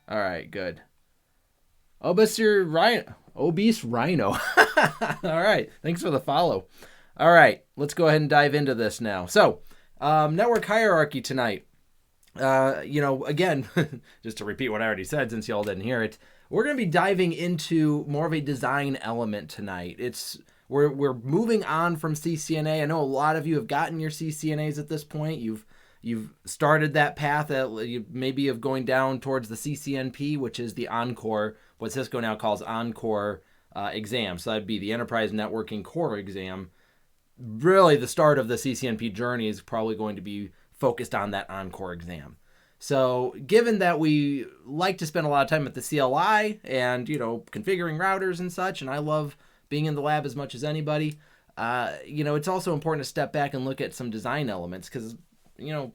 All right, good. Obese Rhino. All right, thanks for the follow. All right, let's go ahead and dive into this now. So, network hierarchy tonight. Again, just to repeat what I already said since y'all didn't hear it, we're going to be diving into more of a design element tonight. We're moving on from CCNA. I know a lot of you have gotten your CCNAs at this point. You've started that path maybe of going down towards the CCNP, which is the ENCOR, what Cisco now calls ENCOR exam. So that'd be the Enterprise Networking Core exam. Really, the start of the CCNP journey is probably going to be focused on that ENCOR exam. So given that we like to spend a lot of time at the CLI and, configuring routers and such, and I love being in the lab as much as anybody, it's also important to step back and look at some design elements because,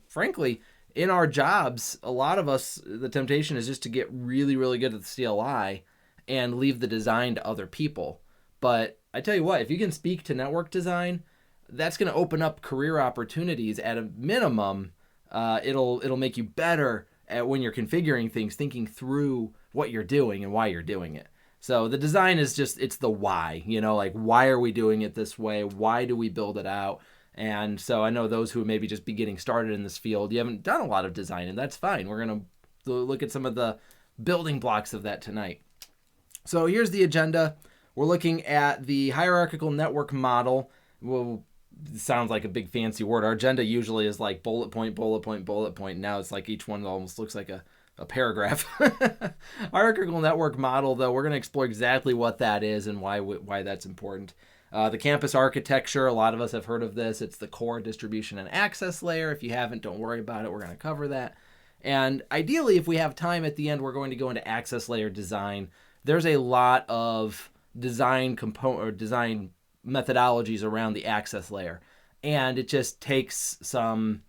frankly, in our jobs, a lot of us, the temptation is just to get really, really good at the CLI and leave the design to other people. But I tell you what, if you can speak to network design, that's going to open up career opportunities at a minimum. It'll make you better at when you're configuring things, thinking through what you're doing and why you're doing it. So the design is it's the why, like why are we doing it this way? Why do we build it out? And so I know those who maybe just be getting started in this field, you haven't done a lot of design, and that's fine. We're going to look at some of the building blocks of that tonight. So here's the agenda. We're looking at the hierarchical network model. Well, it sounds like a big fancy word. Our agenda usually is like bullet point, bullet point, bullet point. Now it's like each one almost looks like a paragraph. Hierarchical network model, though, we're going to explore exactly what that is and why that's important. The campus architecture, a lot of us have heard of this. It's the core, distribution, and access layer. If you haven't, don't worry about it. We're going to cover that. And ideally, if we have time at the end, we're going to go into access layer design. There's a lot of design methodologies around the access layer. And it just takes some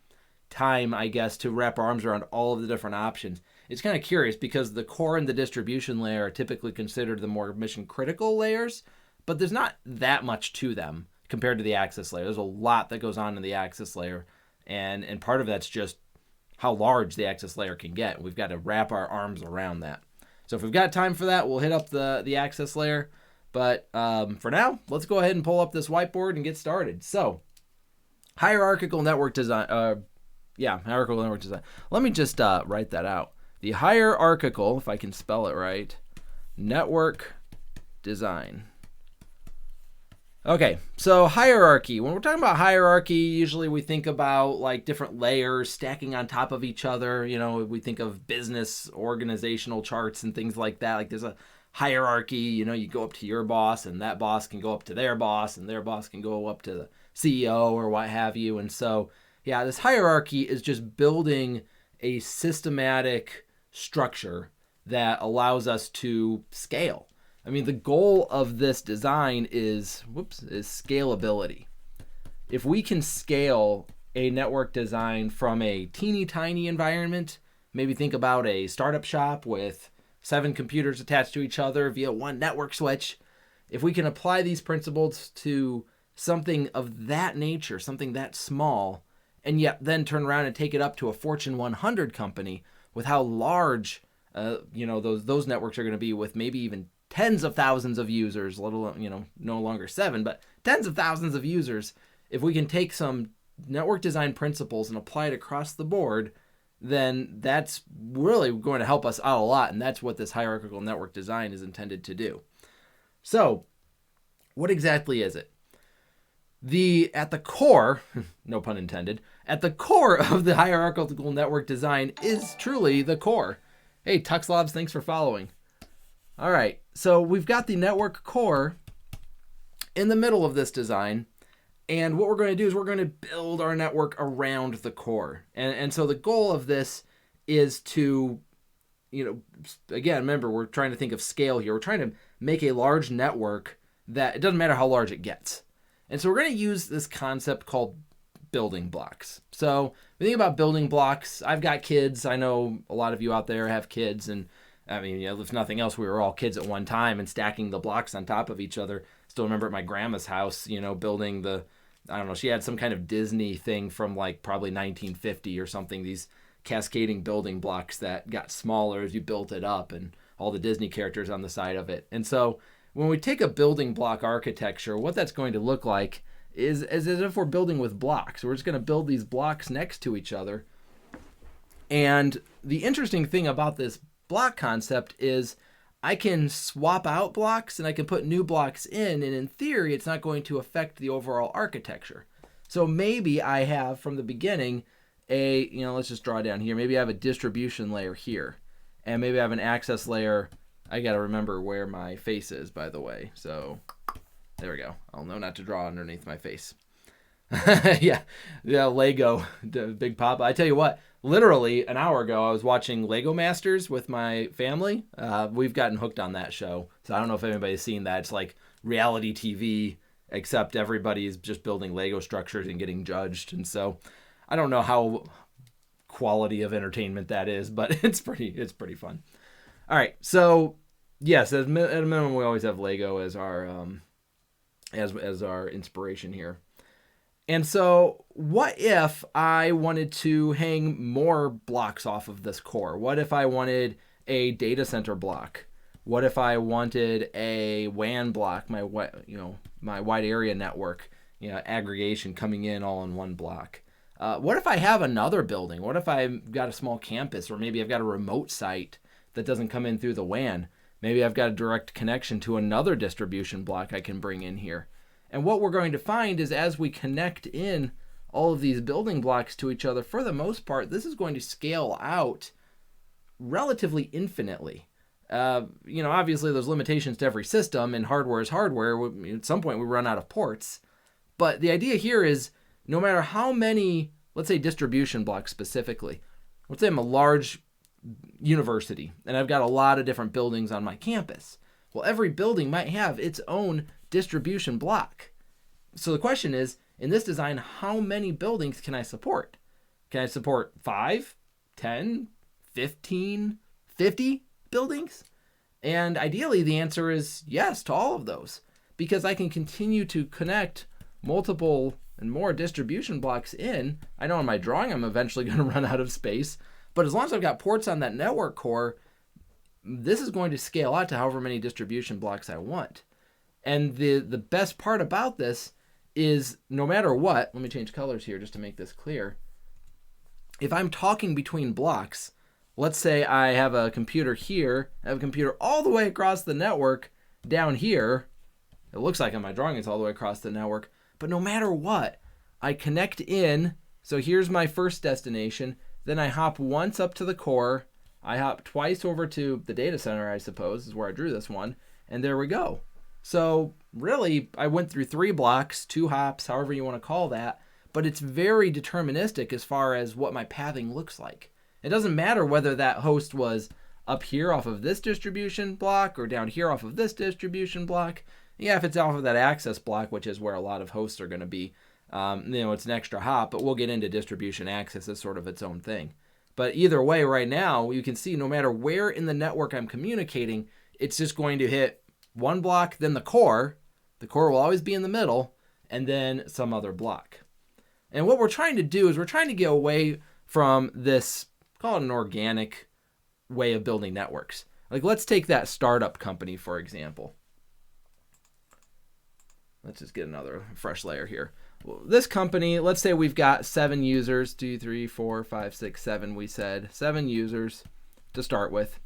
time, I guess, to wrap our arms around all of the different options. It's kind of curious because the core and the distribution layer are typically considered the more mission critical layers, but there's not that much to them compared to the access layer. There's a lot that goes on in the access layer, and part of that's just how large the access layer can get. We've got to wrap our arms around that. So if we've got time for that, we'll hit up the access layer. But for now, let's go ahead and pull up this whiteboard and get started. So hierarchical network design. Hierarchical network design. Let me just write that out. The hierarchical, if I can spell it right, network design. Okay, so hierarchy. When we're talking about hierarchy, usually we think about like different layers stacking on top of each other. We think of business organizational charts and things like that. Like there's a hierarchy, you go up to your boss and that boss can go up to their boss and their boss can go up to the CEO or what have you. And so, yeah, this hierarchy is just building a systematic structure that allows us to scale. I mean, the goal of this design is scalability. If we can scale a network design from a teeny tiny environment, maybe think about a startup shop with 7 computers attached to each other via one network switch. If we can apply these principles to something of that nature, something that small, and yet then turn around and take it up to a Fortune 100 company with how large, those networks are going to be with maybe even tens of thousands of users, let alone, no longer 7, but tens of thousands of users. If we can take some network design principles and apply it across the board, then that's really going to help us out a lot. And that's what this hierarchical network design is intended to do. So what exactly is it? At the core, no pun intended, at the core of the hierarchical network design is truly the core. Hey, Tuxlobs, thanks for following. All right, so we've got the network core in the middle of this design. And what we're going to do is we're going to build our network around the core. And so the goal of this is to, again, remember, we're trying to think of scale here. We're trying to make a large network that it doesn't matter how large it gets. And so we're going to use this concept called building blocks. So when you think about building blocks, I've got kids. I know a lot of you out there have kids. And I mean, if nothing else, we were all kids at one time and stacking the blocks on top of each other. Still remember at my grandma's house, building I don't know, she had some kind of Disney thing from like probably 1950 or something. These cascading building blocks that got smaller as you built it up, and all the Disney characters on the side of it. And so when we take a building block architecture, what that's going to look like is as if we're building with blocks. We're just going to build these blocks next to each other. And the interesting thing about this block concept is I can swap out blocks and I can put new blocks in, and in theory, it's not going to affect the overall architecture. So maybe I have from the beginning let's just draw down here. Maybe I have a distribution layer here, and maybe I have an access layer. I got to remember where my face is, by the way. So there we go. I'll know not to draw underneath my face. yeah, Lego, Big Papa. I tell you what, literally an hour ago, I was watching Lego Masters with my family. We've gotten hooked on that show. So I don't know if anybody's seen that. It's like reality TV, except everybody's just building Lego structures and getting judged. And so I don't know how quality of entertainment that is, but it's pretty fun. All right. So yes, at a minimum, we always have Lego as our as our inspiration here. And so what if I wanted to hang more blocks off of this core? What if I wanted a data center block? What if I wanted a WAN block, my wide area network, aggregation coming in all in one block? What if I have another building? What if I've got a small campus, or maybe I've got a remote site that doesn't come in through the WAN? Maybe I've got a direct connection to another distribution block I can bring in here. And what we're going to find is as we connect in all of these building blocks to each other, for the most part, this is going to scale out relatively infinitely. Obviously there's limitations to every system, and hardware is hardware. At some point we run out of ports. But the idea here is no matter how many, let's say distribution blocks specifically, let's say I'm a large university and I've got a lot of different buildings on my campus. Well, every building might have its own distribution block. So the question is, in this design, how many buildings can I support? Can I support 5, 10, 15, 50 buildings? And ideally, the answer is yes to all of those, because I can continue to connect multiple and more distribution blocks in. I know in my drawing I'm eventually going to run out of space, but as long as I've got ports on that network core, this is going to scale out to however many distribution blocks I want. And the best part about this is no matter what, let me change colors here just to make this clear. If I'm talking between blocks, let's say I have a computer here, I have a computer all the way across the network down here. It looks like on my drawing it's all the way across the network, but no matter what, I connect in. So here's my first destination. Then I hop once up to the core. I hop twice over to the data center, I suppose, is where I drew this one. And there we go. So really, I went through 3 blocks, 2 hops, however you want to call that, but it's very deterministic as far as what my pathing looks like. It doesn't matter whether that host was up here off of this distribution block or down here off of this distribution block. Yeah, if it's off of that access block, which is where a lot of hosts are going to be, it's an extra hop, but we'll get into distribution access as sort of its own thing. But either way, right now, you can see no matter where in the network I'm communicating, it's just going to hit one block, then the core. The core will always be in the middle, and then some other block. And what we're trying to do is we're trying to get away from this, call it an organic way of building networks. Like let's take that startup company, for example. Let's just get another fresh layer here. Well, this company, let's say we've got 7 users, 2, 3, 4, 5, 6, 7, we said 7 users to start with.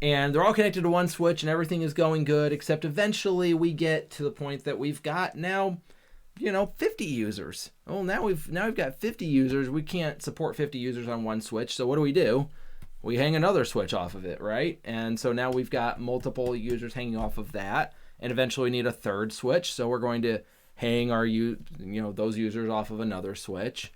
And they're all connected to one switch and everything is going good, except eventually we get to the point that we've got now, 50 users. Well, now we've got 50 users. We can't support 50 users on one switch. So what do? We hang another switch off of it, right? And so now we've got multiple users hanging off of that. And eventually we need a third switch. So we're going to hang our those users off of another switch.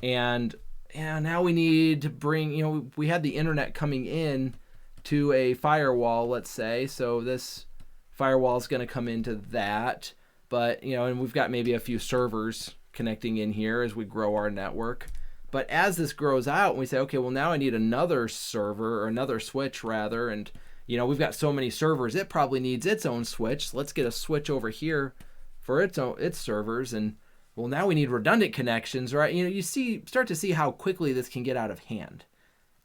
And now we need to bring, we had the internet coming in to a firewall, let's say. So this firewall is going to come into that. But, and we've got maybe a few servers connecting in here as we grow our network. But as this grows out, we say, okay, well, now I need another server, or another switch rather. And, we've got so many servers, it probably needs its own switch. So let's get a switch over here for its servers. And, well, now we need redundant connections, right? You start to see how quickly this can get out of hand.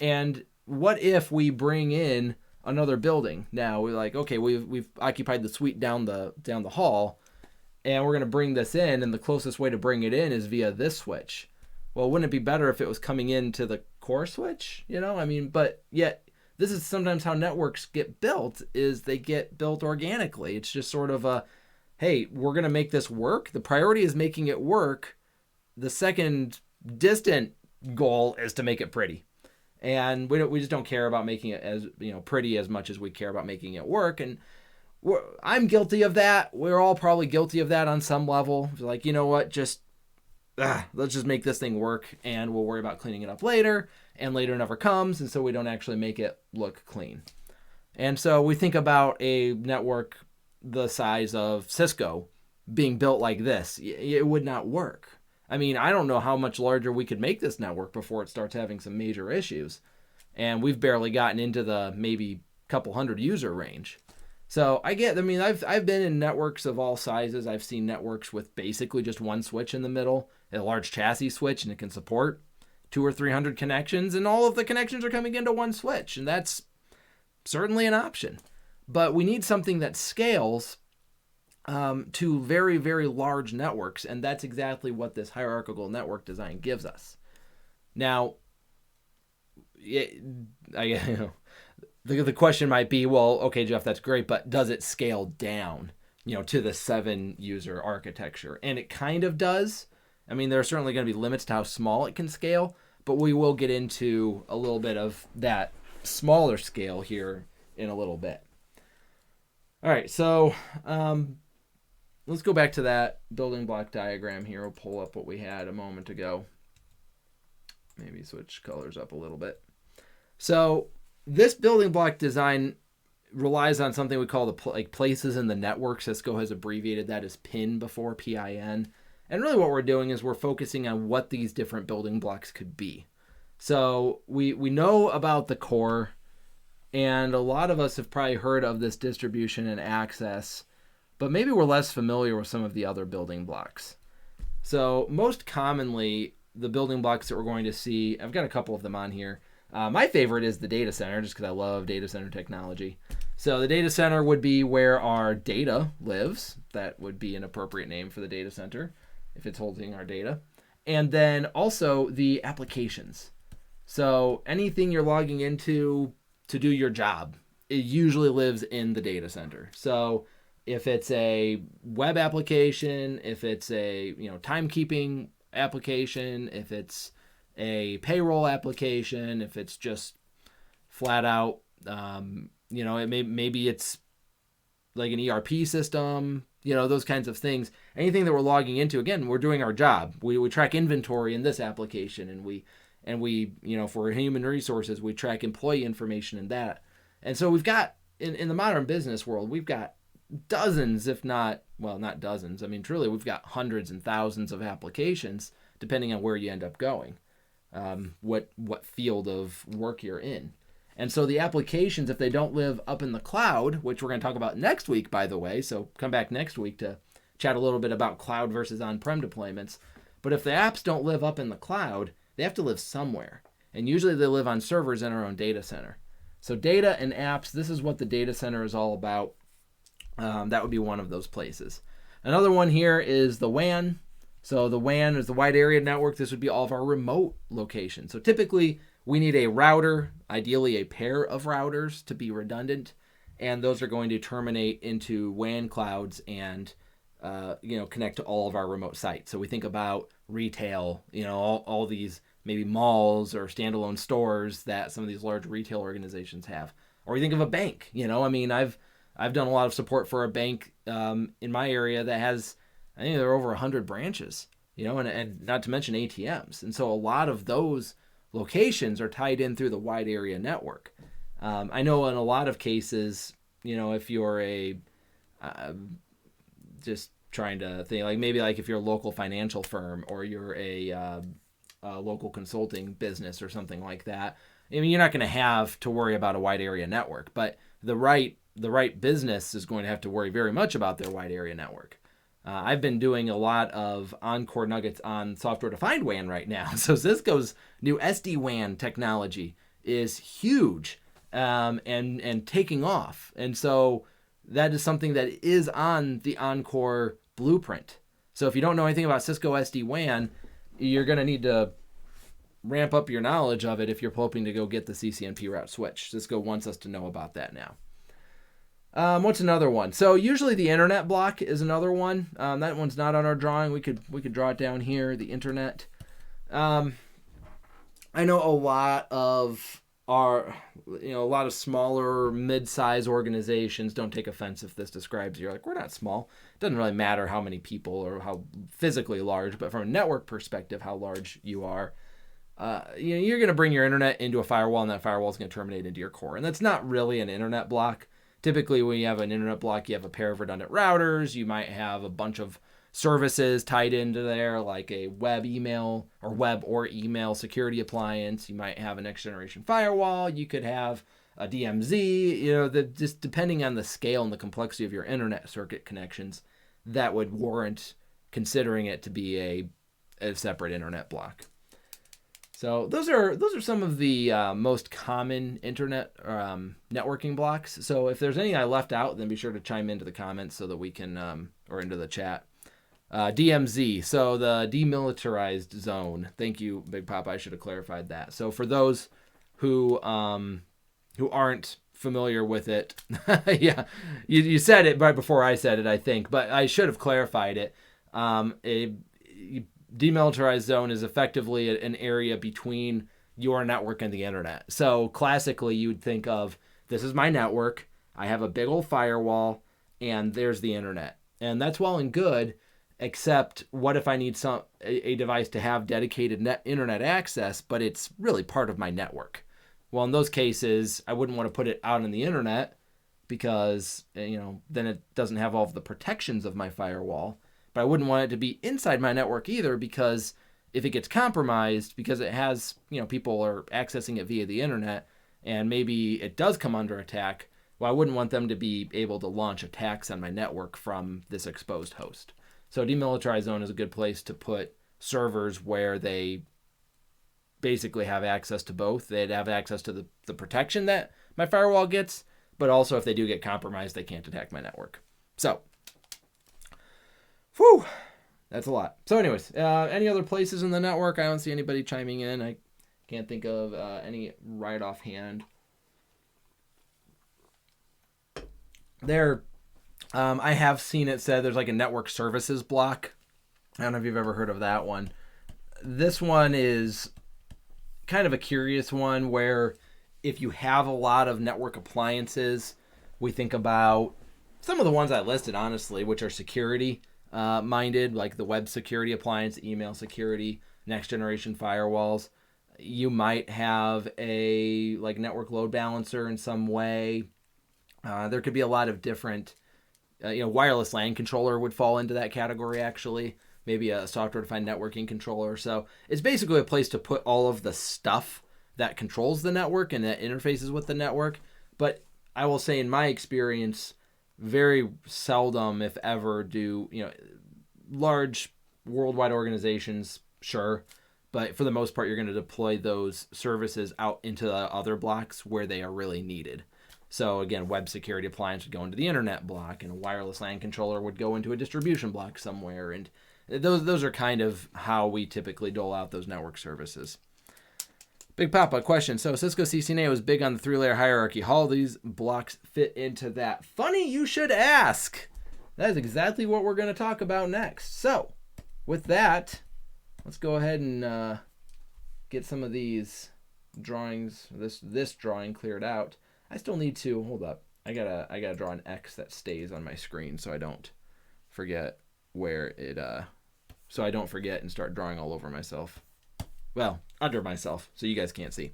And what if we bring in another building? Now we're like, okay, we've occupied the suite down the hall, and we're going to bring this in, and the closest way to bring it in is via this switch. Well, wouldn't it be better if it was coming into the core switch? But yet this is sometimes how networks get built, is they get built organically. It's just sort of a, hey, we're going to make this work. The priority is making it work. The second distant goal is to make it pretty. And we just don't care about making it as pretty as much as we care about making it work. And I'm guilty of that. We're all probably guilty of that on some level. Like, you know what, let's just make this thing work, and we'll worry about cleaning it up later, and later never comes, and so we don't actually make it look clean. And so we think about a network the size of Cisco being built like this. It would not work. I don't know how much larger we could make this network before it starts having some major issues. And we've barely gotten into the maybe couple hundred user range. So I've been in networks of all sizes. I've seen networks with basically just one switch in the middle, a large chassis switch, and it can support 200 or 300 connections, and all of the connections are coming into one switch. And that's certainly an option. But we need something that scales to very, very large networks, and that's exactly what this hierarchical network design gives us. Now, the question might be, well, okay, Jeff, that's great, but does it scale down, to the 7-user architecture? And it kind of does. There are certainly going to be limits to how small it can scale, but we will get into a little bit of that smaller scale here in a little bit. All right, so let's go back to that building block diagram here. We'll pull up what we had a moment ago. Maybe switch colors up a little bit. So this building block design relies on something we call the places in the network. Cisco has abbreviated that as PIN before, PIN. And really what we're doing is we're focusing on what these different building blocks could be. So we know about the core, and a lot of us have probably heard of this distribution and access, but maybe we're less familiar with some of the other building blocks. So most commonly, the building blocks that we're going to see, I've got a couple of them on here. My favorite is the data center, just because I love data center technology. So the data center would be where our data lives. That would be an appropriate name for the data center if it's holding our data. And then also the applications. So anything you're logging into to do your job, it usually lives in the data center. So if it's a web application, if it's a timekeeping application, if it's a payroll application, if it's just flat out, maybe it's like an ERP system, those kinds of things. Anything that we're logging into, again, we're doing our job. We track inventory in this application, and we for human resources, we track employee information in that. And so we've got in the modern business world, we've got dozens, if not dozens. Truly, we've got hundreds and thousands of applications, depending on where you end up going, what field of work you're in. And so the applications, if they don't live up in the cloud, which we're going to talk about next week, by the way, so come back next week to chat a little bit about cloud versus on-prem deployments. But if the apps don't live up in the cloud, they have to live somewhere. And usually they live on servers in our own data center. So data and apps, this is what the data center is all about. That would be one of those places. Another one here is the WAN. So the WAN is the wide area network. This would be all of our remote locations. So typically we need a router, ideally a pair of routers to be redundant, and those are going to terminate into WAN clouds and connect to all of our remote sites. So we think about retail, all these maybe malls or standalone stores that some of these large retail organizations have. Or you think of a bank. I've done a lot of support for a bank in my area that has, I think there are over 100 branches, and not to mention ATMs. And so a lot of those locations are tied in through the wide area network. I know in a lot of cases, if you're just trying to think, if you're a local financial firm or you're a local consulting business or something like that, you're not going to have to worry about a wide area network, but the right business is going to have to worry very much about their wide area network. I've been doing a lot of nuggets on software-defined WAN right now. So Cisco's new SD-WAN technology is huge and taking off. And so that is something that is on the ENCOR Blueprint. So if you don't know anything about Cisco SD-WAN, you're going to need to ramp up your knowledge of it if you're hoping to go get the CCNP route switch. Cisco wants us to know about that now. What's another one? So usually the internet block is another one. That one's not on our drawing. We could draw it down here, the internet. I know a lot of a lot of smaller, mid-size organizations don't take offense if this describes you're like, we're not small. It doesn't really matter how many people or how physically large, but from a network perspective, how large you are. You're going to bring your internet into a firewall, and that firewall is going to terminate into your core. And that's not really an internet block. Typically, when you have an internet block, you have a pair of redundant routers. You might have a bunch of services tied into there, like a web or email security appliance. You might have a next generation firewall. You could have a DMZ. Just depending on the scale and the complexity of your internet circuit connections, that would warrant considering it to be a separate internet block. So those are some of the most common internet networking blocks. So if there's any I left out, then be sure to chime into the comments so that we can, or into the chat. DMZ, so the demilitarized zone. Thank you, Big Papa. I should have clarified that. So for those who aren't familiar with it, yeah, you said it right before I said it, I think, but I should have clarified it. A demilitarized zone is effectively an area between your network and the internet. So classically, you'd think of, this is my network, I have a big old firewall, and there's the internet. And that's well and good, except what if I need a device to have dedicated internet access, but it's really part of my network? Well, in those cases, I wouldn't want to put it out on the internet because, then it doesn't have all of the protections of my firewall. But I wouldn't want it to be inside my network either, because if it gets compromised, because it has, people are accessing it via the internet, and maybe it does come under attack, well, I wouldn't want them to be able to launch attacks on my network from this exposed host. So demilitarized zone is a good place to put servers where they basically have access to both. They'd have access to the protection that my firewall gets, but also if they do get compromised, they can't attack my network. So, whew, that's a lot. So anyways, any other places in the network? I don't see anybody chiming in. I can't think of any right offhand. I have seen it said there's like a network services block. I don't know if you've ever heard of that one. This one is kind of a curious one where if you have a lot of network appliances, we think about some of the ones I listed, honestly, which are security minded, like the web security appliance, email security, next generation firewalls. You might have a network load balancer in some way. There could be a lot of different, wireless LAN controller would fall into that category, actually. Maybe a software-defined networking controller. So it's basically a place to put all of the stuff that controls the network and that interfaces with the network. But I will say, in my experience, very seldom, if ever, do large worldwide organizations, sure, but for the most part, you're going to deploy those services out into the other blocks where they are really needed. So again, web security appliance would go into the internet block, and a wireless LAN controller would go into a distribution block somewhere. And those are kind of how we typically dole out those network services. Big Papa, question. So Cisco CCNA was big on the 3-layer hierarchy. How do these blocks fit into that? Funny you should ask. That is exactly what we're going to talk about next. So with that, let's go ahead and get some of these drawings, this drawing cleared out. I still need to, hold up. I gotta draw an X that stays on my screen so I don't forget where it, so I don't forget and start drawing all over myself. Well, under myself, so you guys can't see.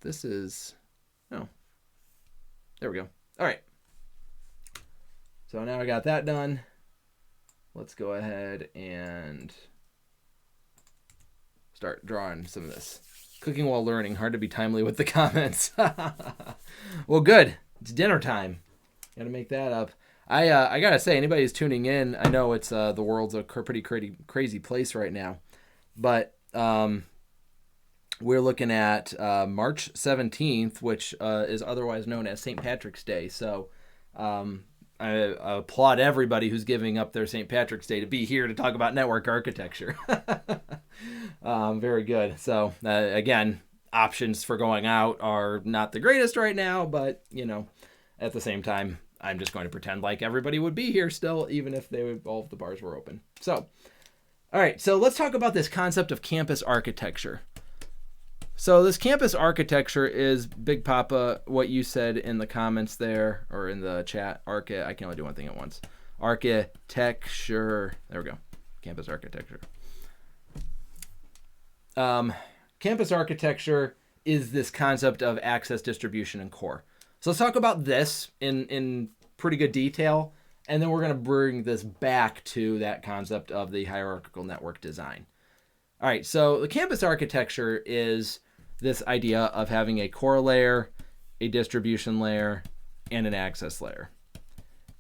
This is, oh, there we go. All right. So now I got that done. Let's go ahead and start drawing some of this. Cooking while learning, hard to be timely with the comments. Well, good. It's dinner time. Got to make that up. I gotta say, anybody who's tuning in, I know it's the world's a pretty crazy place right now, but we're looking at March 17th, which is otherwise known as St. Patrick's Day. So I applaud everybody who's giving up their St. Patrick's Day to be here to talk about network architecture. Very good. So again, options for going out are not the greatest right now, but at the same time, I'm just going to pretend like everybody would be here still, even if all of the bars were open. So, all right, so let's talk about this concept of campus architecture. So this campus architecture is, Big Papa, what you said in the comments there, or in the chat, I can only do one thing at once. Architecture, there we go, campus architecture. Campus architecture is this concept of access, distribution, and core. So let's talk about this in pretty good detail, and then we're going to bring this back to that concept of the hierarchical network design. All right, so the campus architecture is this idea of having a core layer, a distribution layer, and an access layer.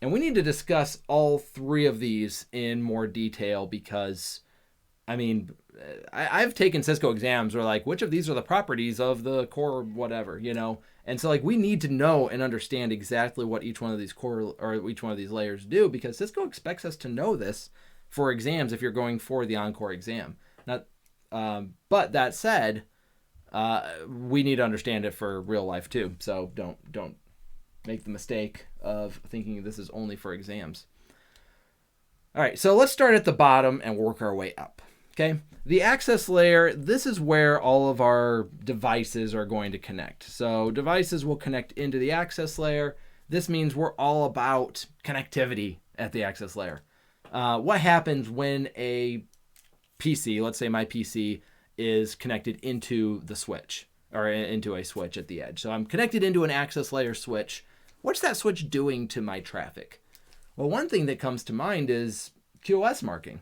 And we need to discuss all three of these in more detail because, I've taken Cisco exams where like, which of these are the properties of the core whatever, And so like we need to know and understand exactly what each one of these core or each one of these layers do, because Cisco expects us to know this for exams if you're going for the ENCOR exam. But that said, we need to understand it for real life too. So don't make the mistake of thinking this is only for exams. All right, so let's start at the bottom and work our way up. Okay, the access layer, this is where all of our devices are going to connect. So devices will connect into the access layer. This means we're all about connectivity at the access layer. What happens when a PC, let's say my PC, is connected into the switch or into a switch at the edge. So I'm connected into an access layer switch. What's that switch doing to my traffic? Well, one thing that comes to mind is QoS marking.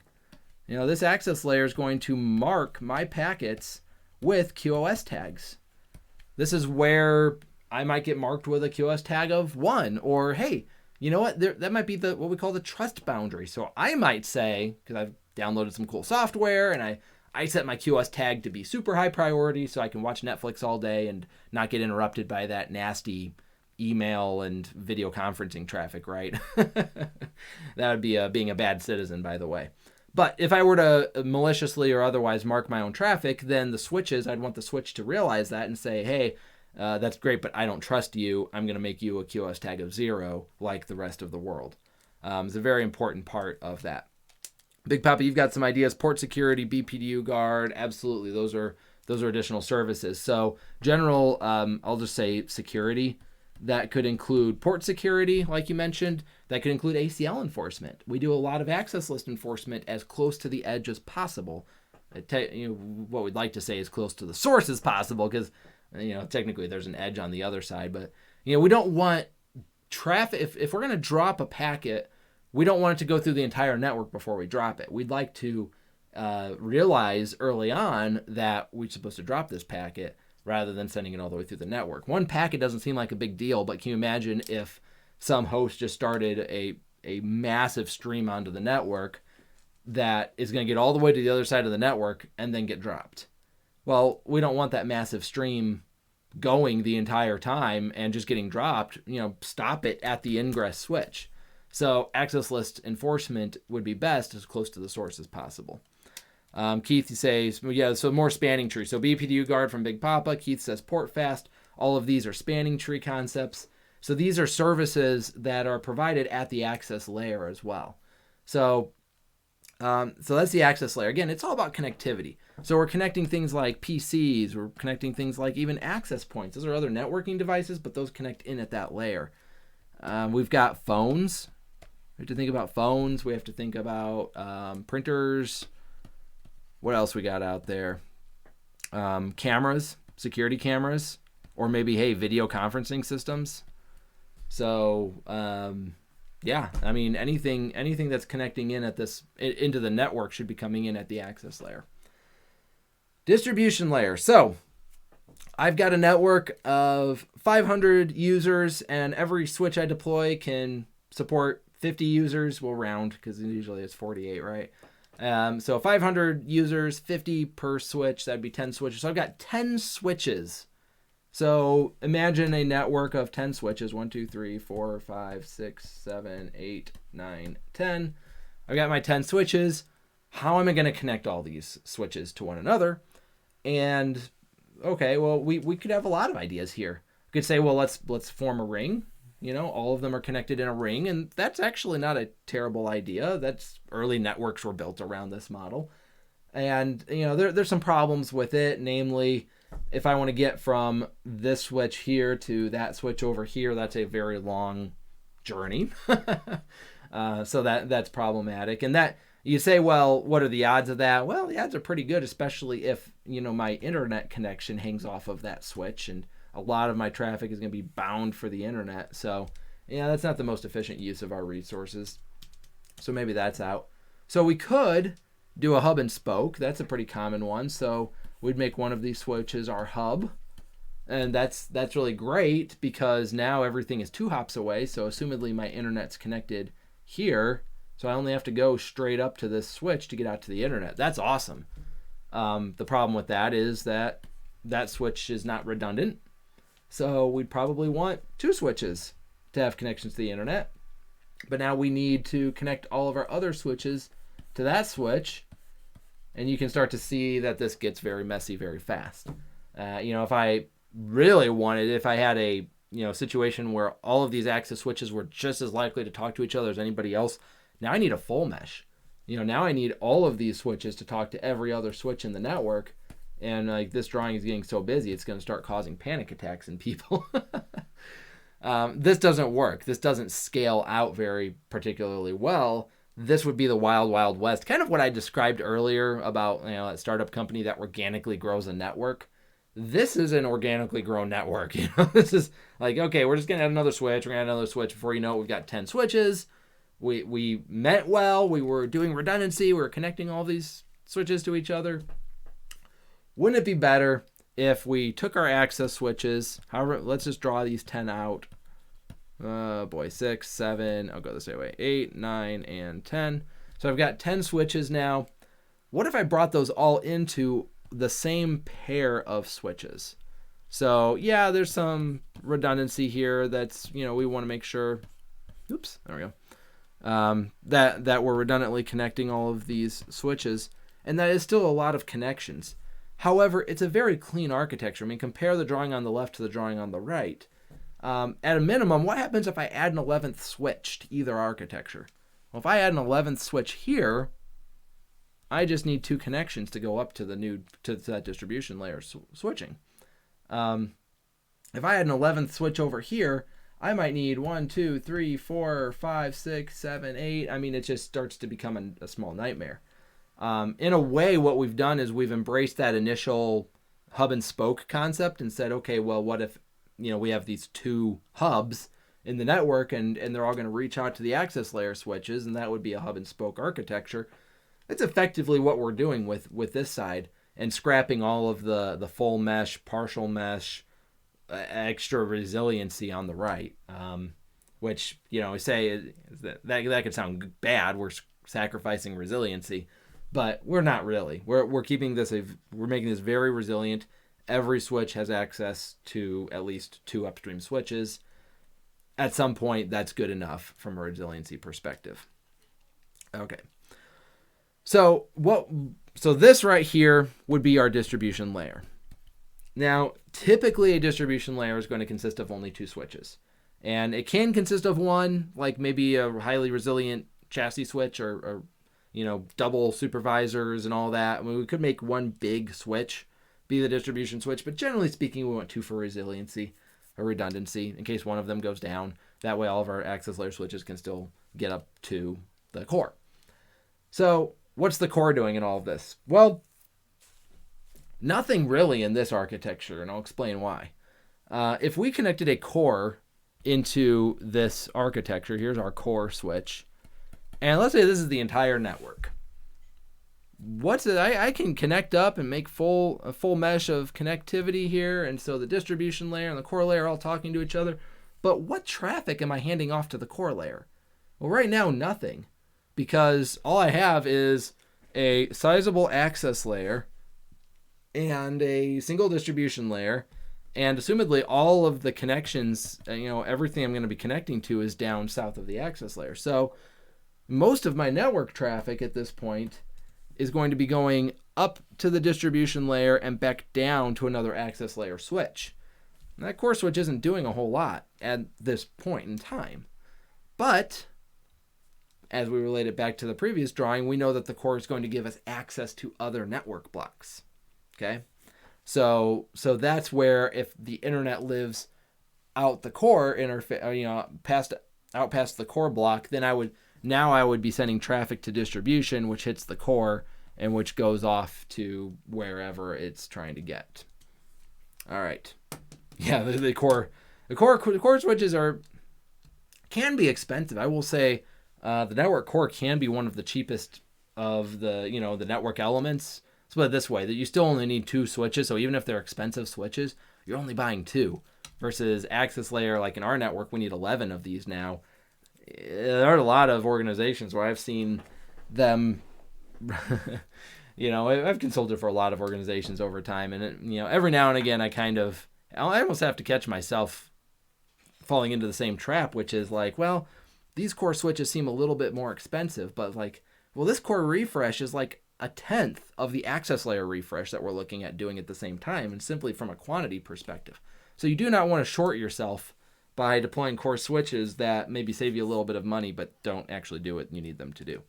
This access layer is going to mark my packets with QoS tags. This is where I might get marked with a QoS tag of 1, or hey, you know what? That might be what we call the trust boundary. So I might say, because I've downloaded some cool software and I set my QoS tag to be super high priority so I can watch Netflix all day and not get interrupted by that nasty email and video conferencing traffic, right? That would be being a bad citizen, by the way. But if I were to maliciously or otherwise mark my own traffic, then the switches, I'd want the switch to realize that and say, hey, that's great, but I don't trust you. I'm going to make you a QoS tag of 0 like the rest of the world. It's a very important part of that. Big Papa, you've got some ideas. Port security, BPDU guard, absolutely. Those are additional services. So general, I'll just say security. That could include port security, like you mentioned. That could include ACL enforcement. We do a lot of access list enforcement as close to the edge as possible. What we'd like to say is close to the source as possible, because technically there's an edge on the other side. But we don't want traffic. If we're going to drop a packet, we don't want it to go through the entire network before we drop it. We'd like to realize early on that we're supposed to drop this packet, rather than sending it all the way through the network. One packet doesn't seem like a big deal, but can you imagine if some host just started a massive stream onto the network that is going to get all the way to the other side of the network and then get dropped? Well, we don't want that massive stream going the entire time and just getting dropped. Stop it at the ingress switch. So access list enforcement would be best as close to the source as possible. Keith says, so more spanning tree. So BPDU guard from Big Papa. Keith says port fast. All of these are spanning tree concepts. So these are services that are provided at the access layer as well. So that's the access layer. Again, it's all about connectivity. So we're connecting things like PCs. We're connecting things like even access points. Those are other networking devices, but those connect in at that layer. We've got phones. We have to think about phones. We have to think about printers. What else we got out there? Cameras, security cameras, or maybe, hey, video conferencing systems. So, anything that's connecting in into the network should be coming in at the access layer. Distribution layer. So, I've got a network of 500 users, and every switch I deploy can support 50 users. We'll round because usually it's 48, right? So 500 users, 50 per switch, that'd be 10 switches. So I've got 10 switches. So imagine a network of 10 switches, 1, 2, 3, 4, 5, 6, 7, 8, 9, 10. I've got my 10 switches. How am I going to connect all these switches to one another? And okay, well, we could have a lot of ideas here. We could say, well, let's form a ring. All of them are connected in a ring, and that's actually not a terrible idea. That's early networks were built around this model. And, there's some problems with it, namely, if I want to get from this switch here to that switch over here, that's a very long journey. So that's problematic. And that you say, well, what are the odds of that? Well, the odds are pretty good, especially if, my internet connection hangs off of that switch, and a lot of my traffic is going to be bound for the internet. So, that's not the most efficient use of our resources. So maybe that's out. So we could do a hub and spoke. That's a pretty common one. So we'd make one of these switches our hub. And that's really great because now everything is 2 hops away. So assumedly my internet's connected here. So I only have to go straight up to this switch to get out to the internet. That's awesome. The problem with that is that switch is not redundant. So we'd probably want 2 switches to have connections to the internet. But now we need to connect all of our other switches to that switch. And you can start to see that this gets very messy very fast. If I really wanted, if I had a situation where all of these access switches were just as likely to talk to each other as anybody else, now I need a full mesh. Now I need all of these switches to talk to every other switch in the network. And this drawing is getting so busy, it's going to start causing panic attacks in people. This doesn't work. This doesn't scale out very particularly well. This would be the wild, wild west. Kind of what I described earlier about that startup company that organically grows a network. This is an organically grown network. This is like, okay, we're just going to add another switch. We're going to add another switch. Before you know it, we've got 10 switches. We meant well. We were doing redundancy. We were connecting all these switches to each other. Wouldn't it be better if we took our access switches, however, let's just draw these 10 out. 6, 7, I'll go this way, 8, 9, and 10. So I've got 10 switches now. What if I brought those all into the same pair of switches? So yeah, there's some redundancy here that's, we want to make sure, oops, there we go, that we're redundantly connecting all of these switches. And that is still a lot of connections. However, it's a very clean architecture. I mean, compare the drawing on the left to the drawing on the right. At a minimum, what happens if I add an 11th switch to either architecture? Well, if I add an 11th switch here, I just need 2 connections to go up to that distribution layer switching. If I had an 11th switch over here, I might need 1, 2, 3, 4, 5, 6, 7, 8. I mean, it just starts to become a small nightmare. In a way, what we've done is we've embraced that initial hub and spoke concept and said, okay, well, what if we have these 2 hubs in the network and they're all going to reach out to the access layer switches, and that would be a hub and spoke architecture. That's effectively what we're doing with this side, and scrapping all of the full mesh, partial mesh, extra resiliency on the right, which say that could sound bad. We're sacrificing resiliency. But we're not really. We're keeping this. We're making this very resilient. Every switch has access to at least 2 upstream switches. At some point, that's good enough from a resiliency perspective. Okay. So this right here would be our distribution layer. Now, typically a distribution layer is going to consist of only 2 switches, and it can consist of one, like maybe a highly resilient chassis switch or double supervisors and all that. I mean, we could make one big switch be the distribution switch, but generally speaking, we want 2 for resiliency or redundancy in case one of them goes down. That way all of our access layer switches can still get up to the core. So what's the core doing in all of this? Well, nothing really in this architecture, and I'll explain why. If we connected a core into this architecture, here's our core switch, and let's say this is the entire network. I can connect up and make a full mesh of connectivity here, and so the distribution layer and the core layer are all talking to each other. But what traffic am I handing off to the core layer? Well, right now, nothing, because all I have is a sizable access layer and a single distribution layer, and assumedly all of the connections, everything I'm going to be connecting to is down south of the access layer. So most of my network traffic at this point is going to be going up to the distribution layer and back down to another access layer switch. And that core switch isn't doing a whole lot at this point in time. But as we relate it back to the previous drawing, we know that the core is going to give us access to other network blocks. Okay? So that's where, if the internet lives out the core interface, out past the core block, then I would be sending traffic to distribution, which hits the core and which goes off to wherever it's trying to get. All right. Yeah, the core switches can be expensive. I will say the network core can be one of the cheapest of the network elements. Let's put it this way, that you still only need 2 switches. So even if they're expensive switches, you're only buying 2 versus access layer. Like in our network, we need 11 of these now. There are a lot of organizations where I've seen them, I've consulted for a lot of organizations over time. And, every now and again, I almost have to catch myself falling into the same trap, which is like, well, these core switches seem a little bit more expensive, but this core refresh is like 1/10 of the access layer refresh that we're looking at doing at the same time, and simply from a quantity perspective. So you do not want to short yourself by deploying core switches that maybe save you a little bit of money, but don't actually do what you need them to do.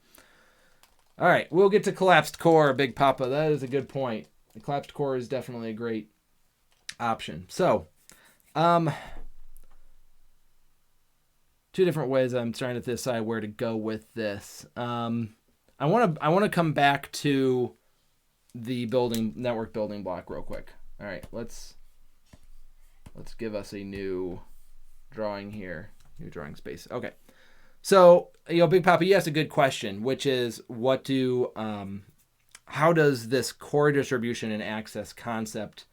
All right, we'll get to collapsed core, Big Papa. That is a good point. The collapsed core is definitely a great option. So, 2 different ways I'm trying to decide where to go with this. I want to come back to the network building block real quick. All right, let's give us a new drawing here, new drawing space. Okay, so Big Papa, you asked a good question, which is how does this core distribution and access concept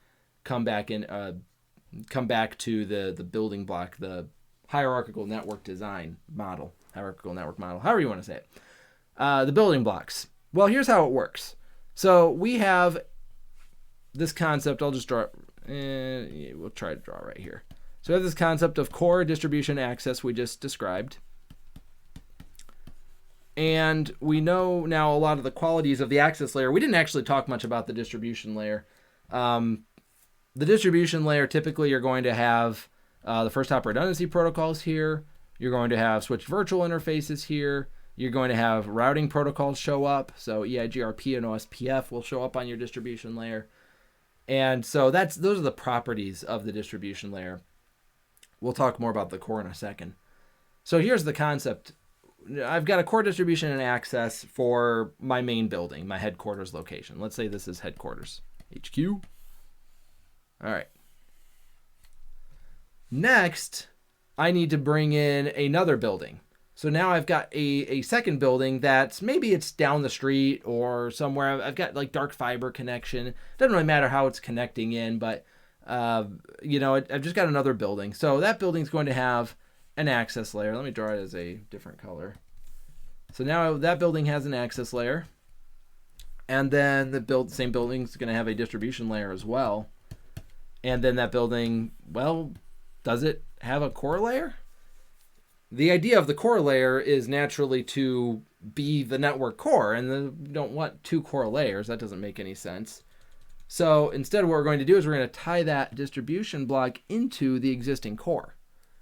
come back to the building block, the hierarchical network model, however you want to say it. The building blocks. Well, here's how it works. So we have this concept. I'll just draw. We'll try to draw right here. So we have this concept of core, distribution, access we just described. And we know now a lot of the qualities of the access layer. We didn't actually talk much about the distribution layer. The distribution layer, typically you're going to have the first hop redundancy protocols here. You're going to have switched virtual interfaces here. You're going to have routing protocols show up. So EIGRP and OSPF will show up on your distribution layer. And so those are the properties of the distribution layer. We'll talk more about the core in a second. So here's the concept. I've got a core distribution and access for my main building, my headquarters location. Let's say this is headquarters, HQ. All right. Next, I need to bring in another building. So now I've got a second building that's maybe it's down the street or somewhere. I've got like dark fiber connection. It doesn't really matter how it's connecting in, but I've just got another building. So that building's going to have an access layer. Let me draw it as a different color. So now that building has an access layer. And then the same building's going to have a distribution layer as well. And then that building, well, does it have a core layer? The idea of the core layer is naturally to be the network core, and we don't want 2 core layers. That doesn't make any sense. So instead what we're going to do is we're going to tie that distribution block into the existing core.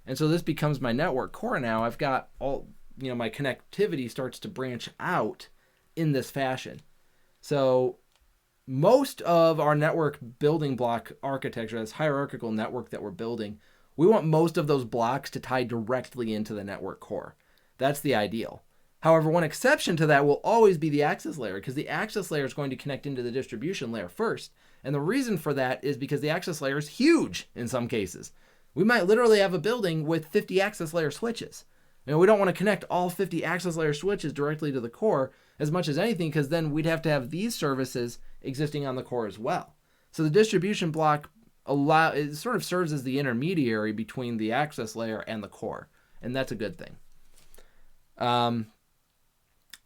And so this becomes my network core now. I've got all, my connectivity starts to branch out in this fashion. So most of our network building block architecture, this hierarchical network that we're building, we want most of those blocks to tie directly into the network core. That's the ideal. However, one exception to that will always be the access layer, because the access layer is going to connect into the distribution layer first. And the reason for that is because the access layer is huge in some cases. We might literally have a building with 50 access layer switches. We don't want to connect all 50 access layer switches directly to the core as much as anything, because then we'd have to have these services existing on the core as well. So the distribution block it sort of serves as the intermediary between the access layer and the core, and that's a good thing.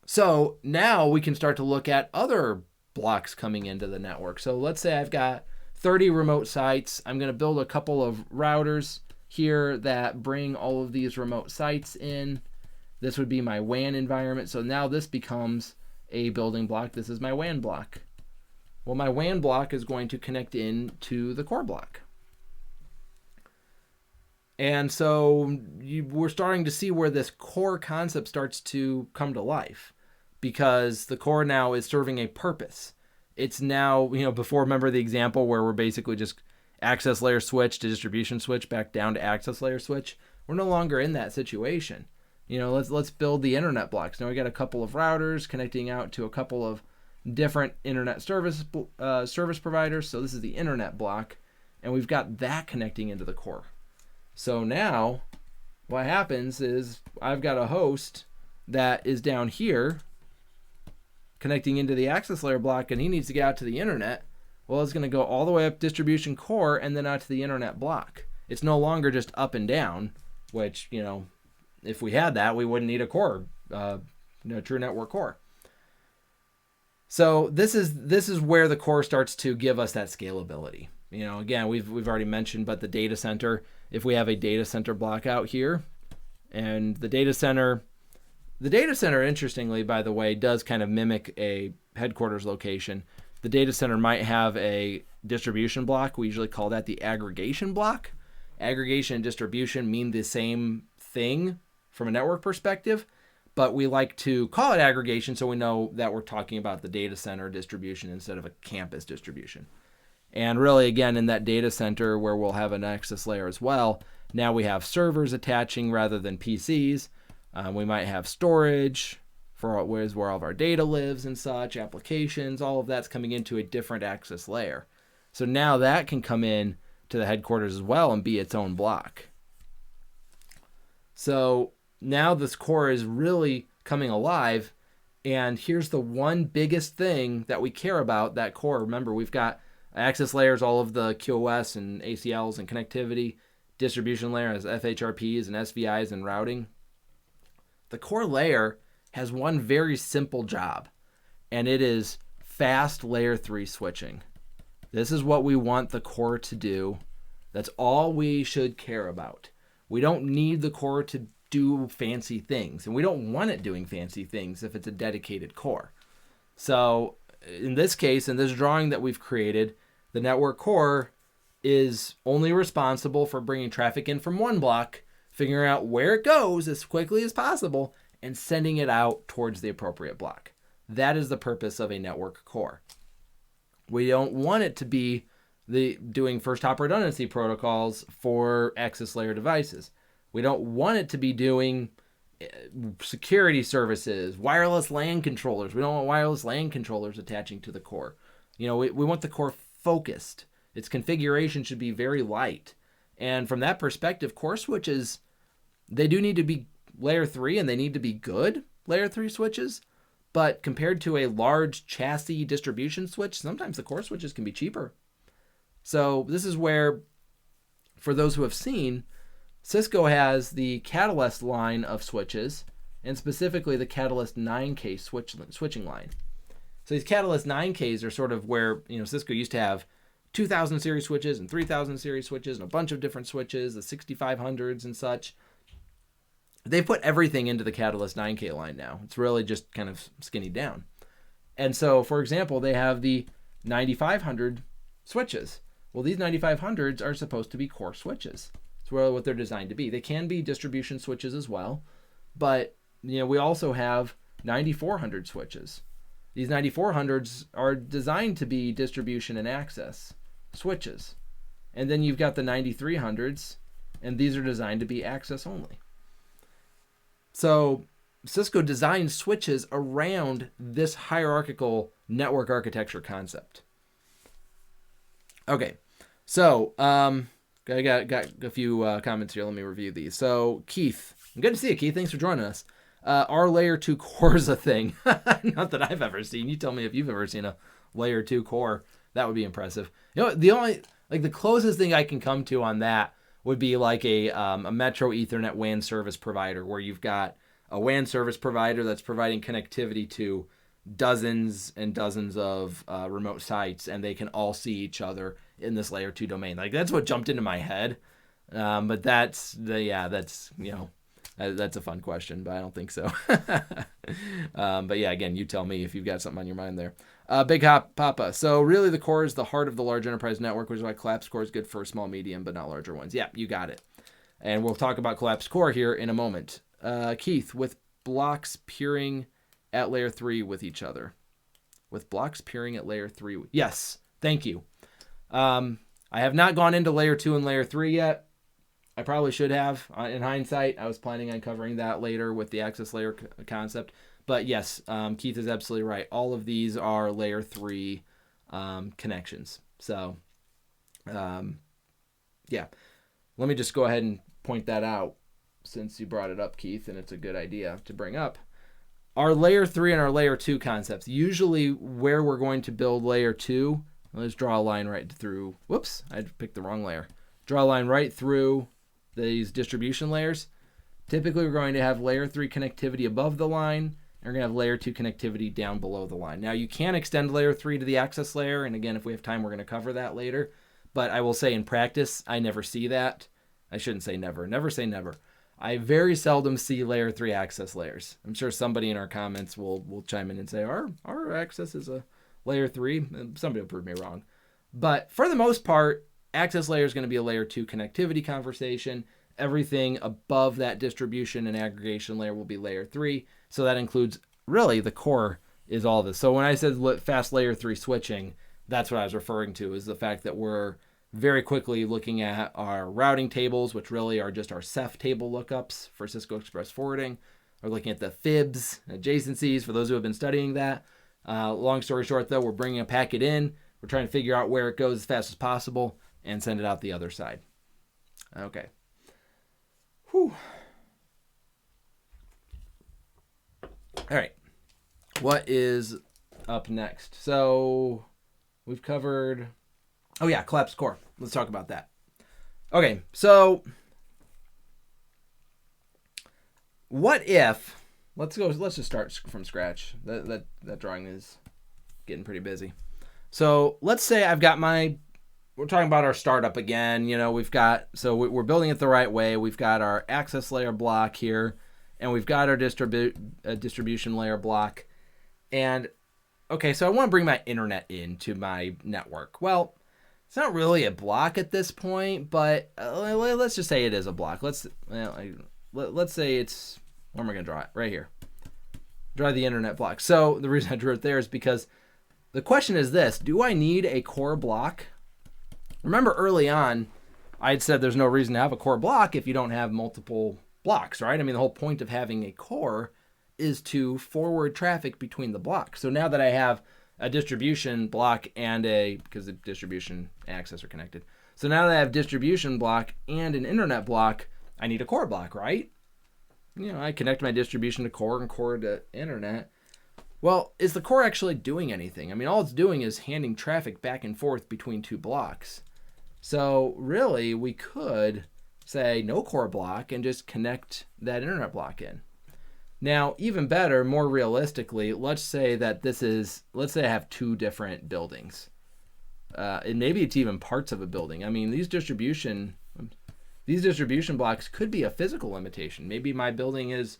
So now we can start to look at other blocks coming into the network. So let's say I've got 30 remote sites. I'm going to build a couple of routers here that bring all of these remote sites in. This would be my WAN environment. So now this becomes a building block. This is my WAN block. Well, my WAN block is going to connect in to the core block. And so we're starting to see where this core concept starts to come to life, because the core now is serving a purpose. It's now, before, remember the example where we're basically just access layer switch to distribution switch back down to access layer switch. We're no longer in that situation. Let's build the internet blocks. Now we got a couple of routers connecting out to a couple of different internet service providers. So this is the internet block, and we've got that connecting into the core. So now what happens is I've got a host that is down here connecting into the access layer block, and he needs to get out to the internet. Well, it's going to go all the way up distribution core and then out to the internet block. It's no longer just up and down, which, if we had that, we wouldn't need a core, true network core. So this is where the core starts to give us that scalability. Again, we've already mentioned, but the data center, if we have a data center block out here, and the data center, interestingly, by the way, does kind of mimic a headquarters location. The data center might have a distribution block. We usually call that the aggregation block. Aggregation and distribution mean the same thing from a network perspective, but we like to call it aggregation so we know that we're talking about the data center distribution instead of a campus distribution. And really, again, in that data center where we'll have an access layer as well, now we have servers attaching rather than PCs. We might have storage for where all of our data lives and such, applications, all of that's coming into a different access layer. So now that can come in to the headquarters as well and be its own block. So now this core is really coming alive, and here's the one biggest thing that we care about, that core. Remember, we've got access layers, all of the QoS and ACLs and connectivity. Distribution layer has FHRPs and SVIs and routing. The core layer has one very simple job, and it is fast layer 3 switching. This is what we want the core to do. That's all we should care about. We don't need the core to do fancy things, and we don't want it doing fancy things if it's a dedicated core. So in this case, in this drawing that we've created, the network core is only responsible for bringing traffic in from one block, figuring out where it goes as quickly as possible, and sending it out towards the appropriate block. That is the purpose of a network core. We don't want it to be doing first hop redundancy protocols for access layer devices. We don't want it to be doing security services, wireless LAN controllers. We don't want wireless LAN controllers attaching to the core. We want the core focused. Its configuration should be very light. And from that perspective, core switches, they do need to be layer 3, and they need to be good layer 3 switches. But compared to a large chassis distribution switch, sometimes the core switches can be cheaper. So this is where, for those who have seen, Cisco has the Catalyst line of switches, and specifically the Catalyst 9K switching line. So these Catalyst 9Ks are sort of where, Cisco used to have 2000 series switches and 3000 series switches and a bunch of different switches, the 6500s and such. They put everything into the Catalyst 9K line now. It's really just kind of skinny down. And so, for example, they have the 9500 switches. Well, these 9500s are supposed to be core switches. It's really what they're designed to be. They can be distribution switches as well, but we also have 9400 switches. These 9400s are designed to be distribution and access switches. And then you've got the 9300s, and these are designed to be access only. So Cisco designed switches around this hierarchical network architecture concept. Okay, so I got a few comments here. Let me review these. So Keith, good to see you, Keith. Thanks for joining us. Are layer 2 cores a thing? Not that I've ever seen. You tell me if you've ever seen a layer 2 core. That would be impressive. The closest thing I can come to on that would be like a Metro Ethernet WAN service provider, where you've got a WAN service provider that's providing connectivity to dozens and dozens of remote sites, and they can all see each other in this layer 2 domain. Like, that's what jumped into my head. But that's that's a fun question, but I don't think so. But yeah, again, you tell me if you've got something on your mind there. Big Hop Papa. So really the core is the heart of the large enterprise network, which is why collapsed core is good for small, medium, but not larger ones. Yeah, you got it. And we'll talk about collapsed core here in a moment. Keith, with blocks peering at layer 3 with each other. With blocks peering at layer 3. Yes, thank you. I have not gone into layer 2 and layer 3 yet. I probably should have. In hindsight, I was planning on covering that later with the access layer concept. But yes, Keith is absolutely right. All of these are layer 3 connections. So, yeah. Let me just go ahead and point that out since you brought it up, Keith, and it's a good idea to bring up. Our layer 3 and our layer 2 concepts. Usually where we're going to build layer 2, let's draw a line right through. Whoops, I picked the wrong layer. Draw a line right through these distribution layers. Typically, we're going to have layer 3 connectivity above the line, and we're going to have layer 2 connectivity down below the line. Now, you can extend layer 3 to the access layer, and again, if we have time, we're going to cover that later. But I will say in practice, I never see that. I shouldn't say never. Never say never. I very seldom see layer 3 access layers. I'm sure somebody in our comments will chime in and say, our access is a layer 3. Somebody will prove me wrong. But for the most part, access layer is going to be a layer 2 connectivity conversation. Everything above that distribution and aggregation layer will be layer 3. So that includes really the core is all this. So when I said fast layer 3 switching, that's what I was referring to, is the fact that we're very quickly looking at our routing tables, which really are just our Ceph table lookups for Cisco Express forwarding. We're looking at the FIBs, adjacencies, for those who have been studying that. Long story short, though, we're bringing a packet in. We're trying to figure out where it goes as fast as possible and send it out the other side. Okay. Whew. All right. What is up next? So we've covered... Oh, yeah, collapsed core. Let's talk about that. Okay, so what if... Let's just start from scratch. That drawing is getting pretty busy. So let's say I've got we're talking about our startup again. We're building it the right way. We've got our access layer block here, and we've got our distribution layer block. And okay, so I want to bring my internet into my network. Well, it's not really a block at this point, but let's just say it is a block. Let's say it's, where am I going to draw it? Right here. Draw the internet block. So the reason I drew it there is because the question is this: do I need a core block? Remember early on, I had said there's no reason to have a core block if you don't have multiple blocks, right? I mean, the whole point of having a core is to forward traffic between the blocks. So now that I have a distribution block because the distribution and access are connected. So now that I have distribution block and an internet block, I need a core block, right? I connect my distribution to core and core to internet. Well, is the core actually doing anything? I mean, all it's doing is handing traffic back and forth between two blocks. So really, we could say no core block and just connect that internet block in. Now, even better, more realistically, let's say I have two different buildings. And maybe it's even parts of a building. I mean, these distribution blocks could be a physical limitation. Maybe my building has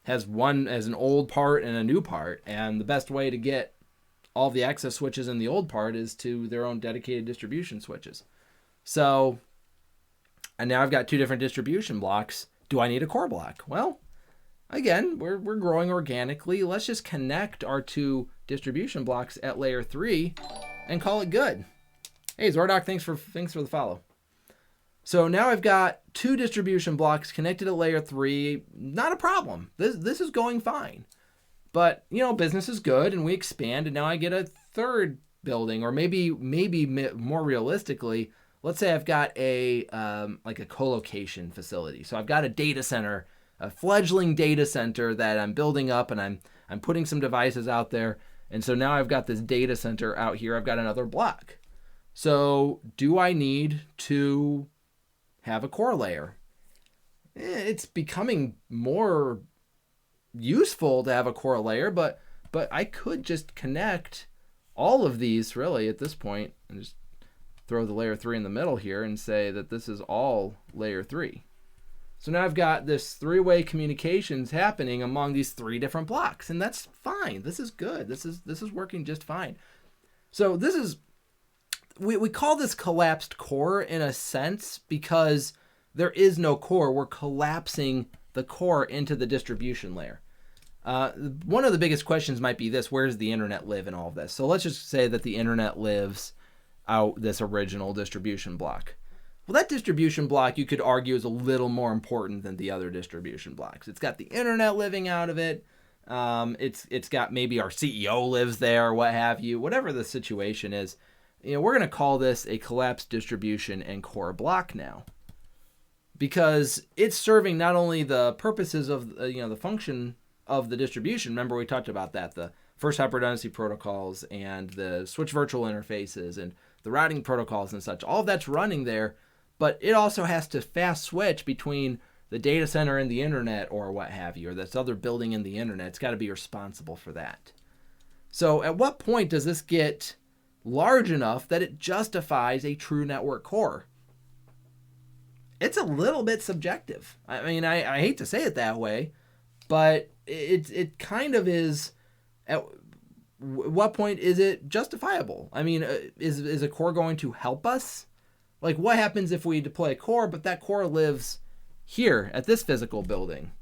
an old part and a new part, and the best way to get all the access switches in the old part is to their own dedicated distribution switches. So, and now I've got two different distribution blocks. Do I need a core block? Well, again, we're growing organically. Let's just connect our two distribution blocks at layer 3 and call it good. Hey, Zordoc, thanks for the follow. So now I've got two distribution blocks connected at layer 3. Not a problem. This is going fine. But, business is good and we expand, and now I get a third building, or maybe more realistically, let's say I've got a co-location facility. So I've got a data center, a fledgling data center that I'm building up, and I'm putting some devices out there. And so now I've got this data center out here. I've got another block. So do I need to have a core layer? It's becoming more useful to have a core layer, but I could just connect all of these really at this point and just throw the layer 3 in the middle here and say that this is all layer 3. So now I've got this three-way communications happening among these 3 different blocks, and that's fine. This is good. This is working just fine. So this is, we call this collapsed core in a sense because there is no core. We're collapsing the core into the distribution layer. One of the biggest questions might be this: where does the internet live in all of this? So let's just say that the internet lives out this original distribution block. Well, that distribution block, you could argue, is a little more important than the other distribution blocks. It's got the internet living out of it. It's got maybe our CEO lives there, what have you, whatever the situation is. We're going to call this a collapsed distribution and core block now, because it's serving not only the purposes of the function of the distribution. Remember, we talked about that, the first hyperredundancy protocols and the switch virtual interfaces and the routing protocols and such. All of that's running there, but it also has to fast switch between the data center and the internet or what have you, or this other building in the internet. It's got to be responsible for that. So at what point does this get large enough that it justifies a true network core? It's a little bit subjective. I mean, I hate to say it that way, but it kind of is. At what point is it justifiable? I mean, is a core going to help us? Like, what happens if we deploy a core, but that core lives here at this physical building,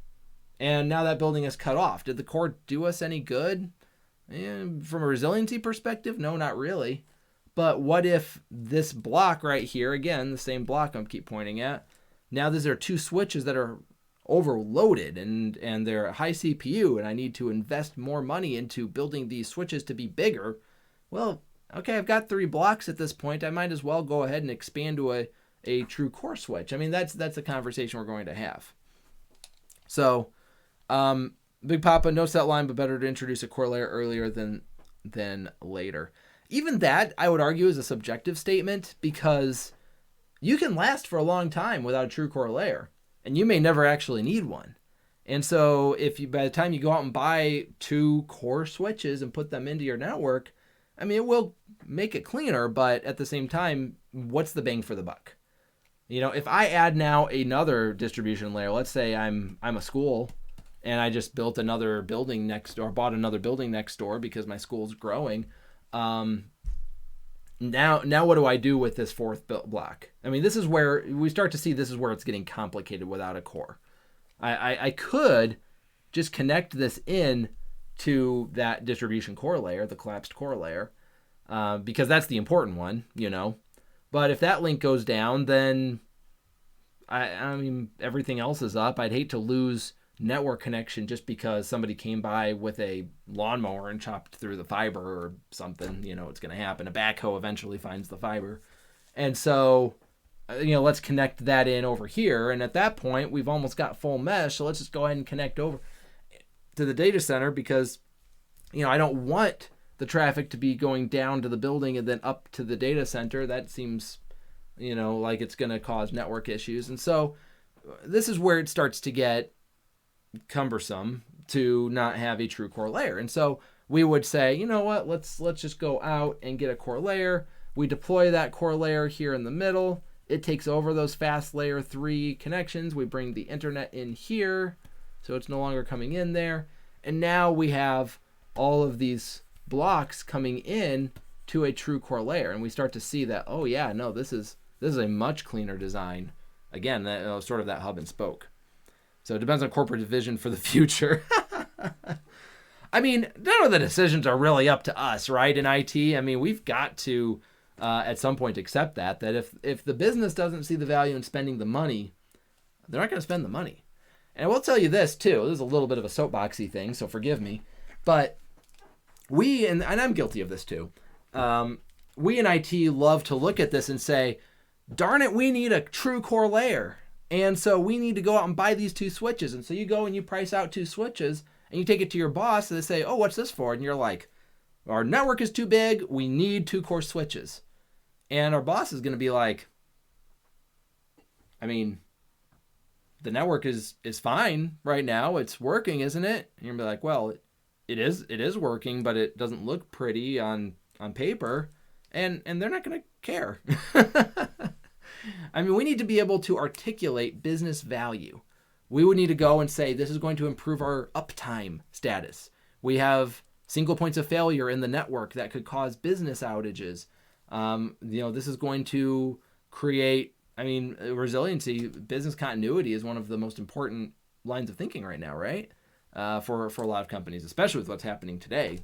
and now that building is cut off? Did the core do us any good? From a resiliency perspective, no, not really. But what if this block right here, again, the same block I keep pointing at, now these are 2 switches that are overloaded and they're high CPU, and I need to invest more money into building these switches to be bigger. Well, okay, I've got 3 blocks at this point. I might as well go ahead and expand to a true core switch. I mean, that's a conversation we're going to have. So, Big Papa, no set line, but better to introduce a core layer earlier than later. Even that, I would argue, is a subjective statement, because you can last for a long time without a true core layer, and you may never actually need one. And so if you, by the time you go out and buy 2 core switches and put them into your network, I mean, it will make it cleaner, but at the same time, what's the bang for the buck? If I add now another distribution layer, let's say I'm a school and I just built another building next door, bought another building next door because my school's growing. Now what do I do with this 4th block? I mean, this is where we start to see this is where it's getting complicated without a core. I could just connect this in to that distribution core layer, the collapsed core layer, because that's the important one, But if that link goes down, then I mean, everything else is up. I'd hate to lose network connection just because somebody came by with a lawnmower and chopped through the fiber or something. It's going to happen. A backhoe eventually finds the fiber. And so, let's connect that in over here. And at that point, we've almost got full mesh. So let's just go ahead and connect over to the data center, because, I don't want the traffic to be going down to the building and then up to the data center. That seems, like it's going to cause network issues. And so this is where it starts to get cumbersome to not have a true core layer. And so we would say, you know what, let's just go out and get a core layer. We deploy that core layer here in the middle. It takes over those fast layer 3 connections. We bring the internet in here, so it's no longer coming in there. And now we have all of these blocks coming in to a true core layer, and we start to see that, oh yeah, no, this is a much cleaner design. Again, that sort of that hub and spoke. So it depends on corporate vision for the future. I mean, none of the decisions are really up to us, right? In IT, I mean, we've got to at some point accept that if the business doesn't see the value in spending the money, they're not going to spend the money. And I will tell you this too. This is a little bit of a soapboxy thing, so forgive me, but we, and I'm guilty of this too, we in IT love to look at this and say, darn it, we need a true core layer. And so we need to go out and buy these 2 switches. And so you go and you price out 2 switches and you take it to your boss and they say, oh, what's this for? And you're like, our network is too big. We need 2 core switches. And our boss is going to be like, I mean, the network is fine right now. It's working, isn't it? And you're gonna be like, well, it is working, but it doesn't look pretty on paper, and they're not gonna care. I mean, we need to be able to articulate business value. We would need to go and say, this is going to improve our uptime status. We have single points of failure in the network that could cause business outages. This is going to create, resiliency, business continuity is one of the most important lines of thinking right now, right? For a lot of companies, especially with what's happening today.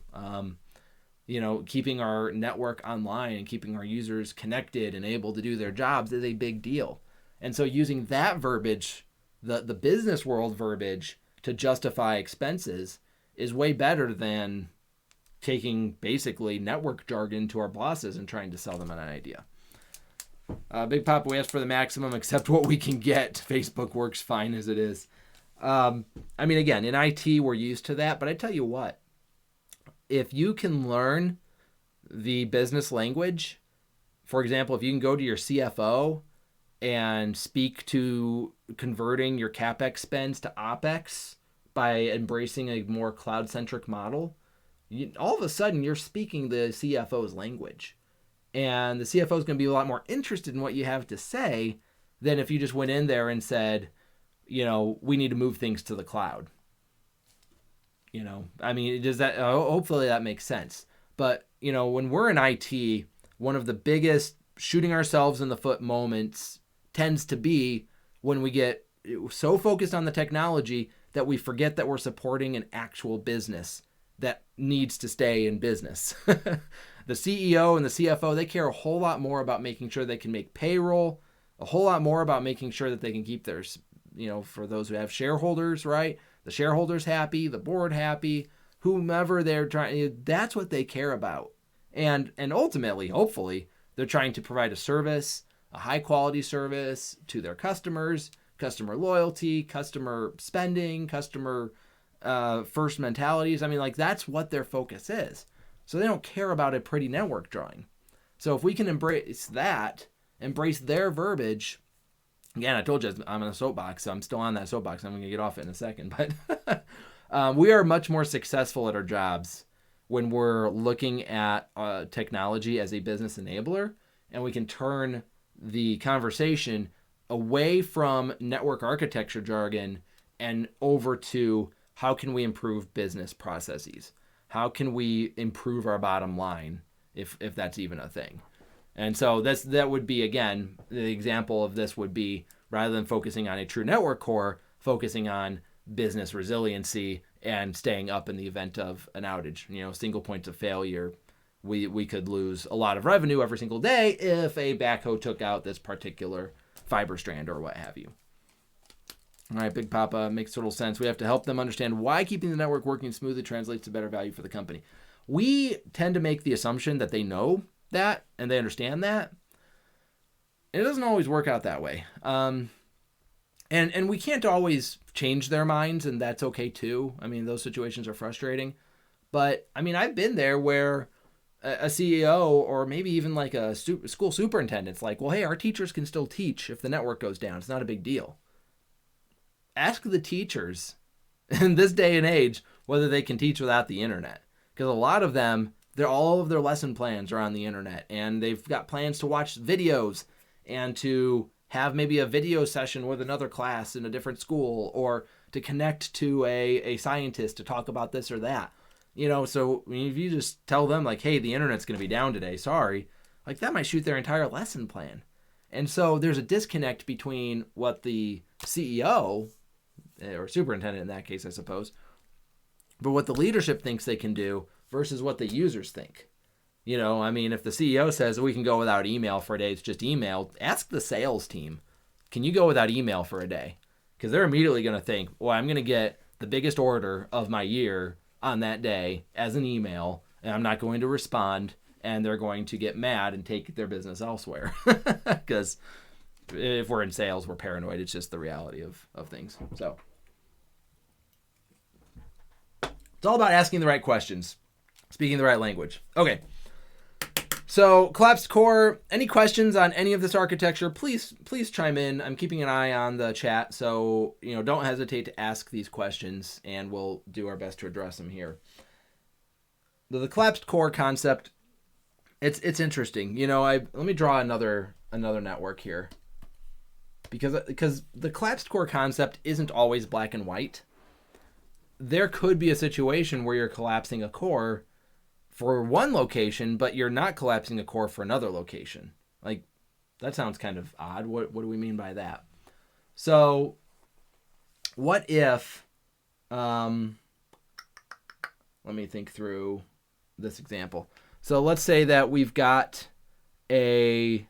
Keeping our network online and keeping our users connected and able to do their jobs is a big deal. And so using that verbiage, the business world verbiage, to justify expenses is way better than taking basically network jargon to our bosses and trying to sell them an idea. Big Papa, we asked for the maximum, accept what we can get. Facebook works fine as it is. Again, in IT, we're used to that, but I tell you what, if you can learn the business language, for example, if you can go to your CFO and speak to converting your CapEx spends to OpEx by embracing a more cloud-centric model, all of a sudden you're speaking the CFO's language. And the CFO is going to be a lot more interested in what you have to say than if you just went in there and said, we need to move things to the cloud. Does that, hopefully that makes sense. But, when we're in IT, one of the biggest shooting ourselves in the foot moments tends to be when we get so focused on the technology that we forget that we're supporting an actual business that needs to stay in business. The CEO and the CFO, they care a whole lot more about making sure they can make payroll, a whole lot more about making sure that they can keep their, for those who have shareholders, right? The shareholders happy, the board happy, whomever they're trying, that's what they care about. And ultimately, hopefully, they're trying to provide a service, a high quality service to their customers, customer loyalty, customer spending, customer first mentalities. That's what their focus is. So they don't care about a pretty network drawing. So if we can embrace their verbiage. Again, I told you I'm on a soapbox, so I'm still on that soapbox. I'm going to get off it in a second. But we are much more successful at our jobs when we're looking at technology as a business enabler, and we can turn the conversation away from network architecture jargon and over to how can we improve business processes? How can we improve our bottom line, if that's even a thing? And so that would be, again, the example of this would be, rather than focusing on a true network core, focusing on business resiliency and staying up in the event of an outage. Single points of failure. We could lose a lot of revenue every single day if a backhoe took out this particular fiber strand or what have you. All right, Big Papa, makes total sense. We have to help them understand why keeping the network working smoothly translates to better value for the company. We tend to make the assumption that they know that and they understand that. It doesn't always work out that way. And we can't always change their minds, and that's okay too. Those situations are frustrating. But I've been there where a CEO or maybe even like a school superintendent's like, well, hey, our teachers can still teach if the network goes down. It's not a big deal. Ask the teachers in this day and age whether they can teach without the internet. Because a lot of them, all of their lesson plans are on the internet, and they've got plans to watch videos and to have maybe a video session with another class in a different school, or to connect to a scientist to talk about this or that. So if you just tell them like, hey, the internet's going to be down today, sorry, like that might shoot their entire lesson plan. And so there's a disconnect between what the CEO, or superintendent in that case, I suppose, but what the leadership thinks they can do versus what the users think. If the CEO says we can go without email for a day, it's just email, ask the sales team, can you go without email for a day? Because they're immediately going to think, well, I'm going to get the biggest order of my year on that day as an email, and I'm not going to respond, and they're going to get mad and take their business elsewhere. Because if we're in sales, we're paranoid. It's just the reality of things. So it's all about asking the right questions, speaking the right language. Okay. So collapsed core, any questions on any of this architecture, please chime in. I'm keeping an eye on the chat, so don't hesitate to ask these questions, and we'll do our best to address them here. The collapsed core concept, it's interesting. Let me draw another network here, because the collapsed core concept isn't always black and white. There could be a situation where you're collapsing a core for one location, but you're not collapsing a core for another location. Like, that sounds kind of odd. What do we mean by that? So what if, let me think through this example. So let's say that we've got let's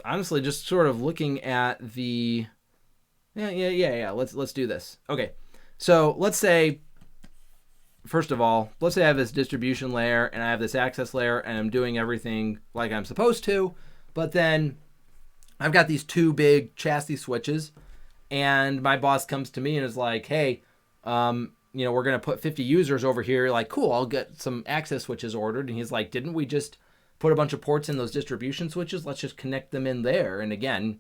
honestly just sort of looking at the, let's do this. Okay. So let's say, first of all, let's say I have this distribution layer and I have this access layer and I'm doing everything like I'm supposed to, but then I've got these two big chassis switches and my boss comes to me and is like, hey, we're going to put 50 users over here. Like, cool, I'll get some access switches ordered. And he's like, didn't we just put a bunch of ports in those distribution switches? Let's just connect them in there. And again,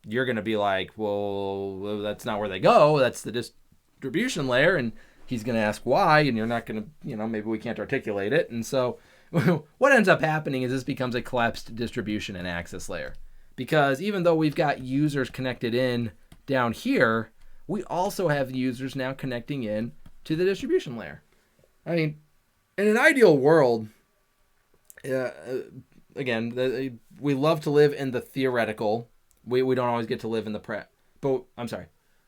you're going to be like, well, that's not where they go. That's the distribution layer. And he's going to ask why, and you're not going to, maybe we can't articulate it. And so what ends up happening is this becomes a collapsed distribution and access layer. Because even though we've got users connected in down here, we also have users now connecting in to the distribution layer. I mean, in an ideal world, again, we love to live in the theoretical. We don't always get to live in the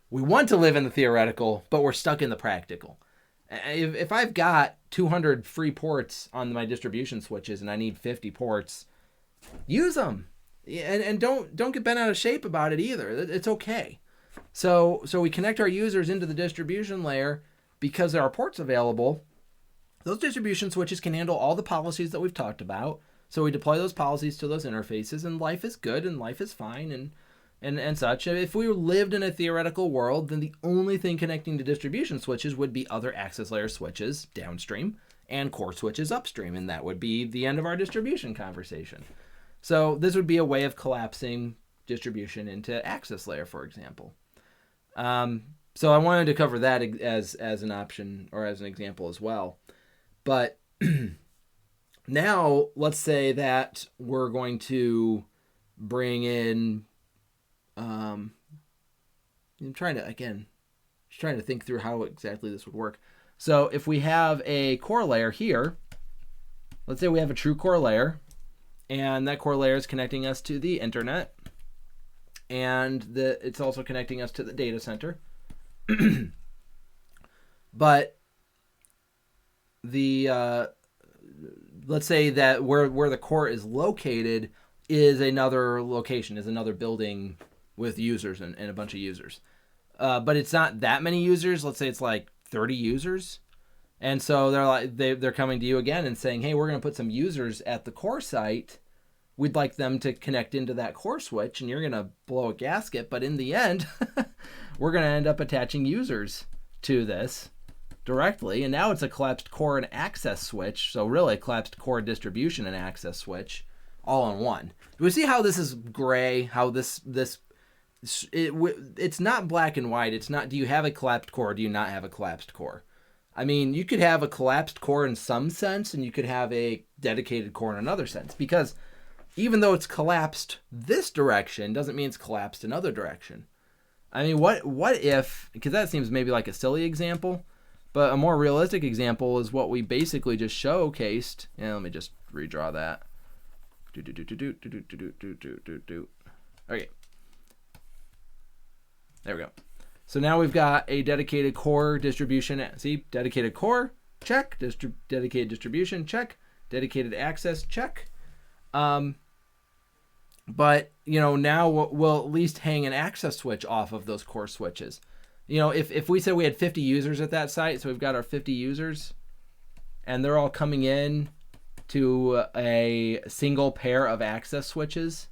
we want to live in the theoretical, but we're stuck in the practical. If I've got 200 free ports on my distribution switches and I need 50 ports, use them. And don't get bent out of shape about it either. It's okay. So we connect our users into the distribution layer because there are ports available. Those distribution switches can handle all the policies that we've talked about. So we deploy those policies to those interfaces, and life is good and life is fine and such. If we lived in a theoretical world, then the only thing connecting to distribution switches would be other access layer switches downstream and core switches upstream, and that would be the end of our distribution conversation. So this would be a way of collapsing distribution into access layer, for example. So I wanted to cover that as an option or as an example as well. But now let's say that we're going to bring in, I'm trying to think through how exactly this would work. So if we have a core layer here, let's say we have a true core layer, and that core layer is connecting us to the internet, and it's also connecting us to the data center. But let's say that where the core is located is another location, is another building with users and a bunch of users. But it's not that many users. Let's say it's like 30 users. And so they're coming to you again and saying, hey, we're going to put some users at the core site. We'd like them to connect into that core switch, and you're going to blow a gasket. But in the end, we're going to end up attaching users to this directly. And now it's a collapsed core and access switch. So really a collapsed core distribution and access switch all in one. Do we see how this is gray? How it's not black and white. It's not, do you have a collapsed core or do you not have a collapsed core? I mean, you could have a collapsed core in some sense, and you could have a dedicated core in another sense, because even though it's collapsed this direction doesn't mean it's collapsed another direction. I mean, what if, because that seems maybe like a silly example, but a more realistic example is what we basically just showcased. Yeah, let me just redraw that. Okay. There we go. So now we've got a dedicated core distribution. See, dedicated core, check. Dedicated distribution, check. Dedicated access, check. But, now we'll at least hang an access switch off of those core switches. If we said we had 50 users at that site, so we've got our 50 users, and they're all coming in to a single pair of access switches.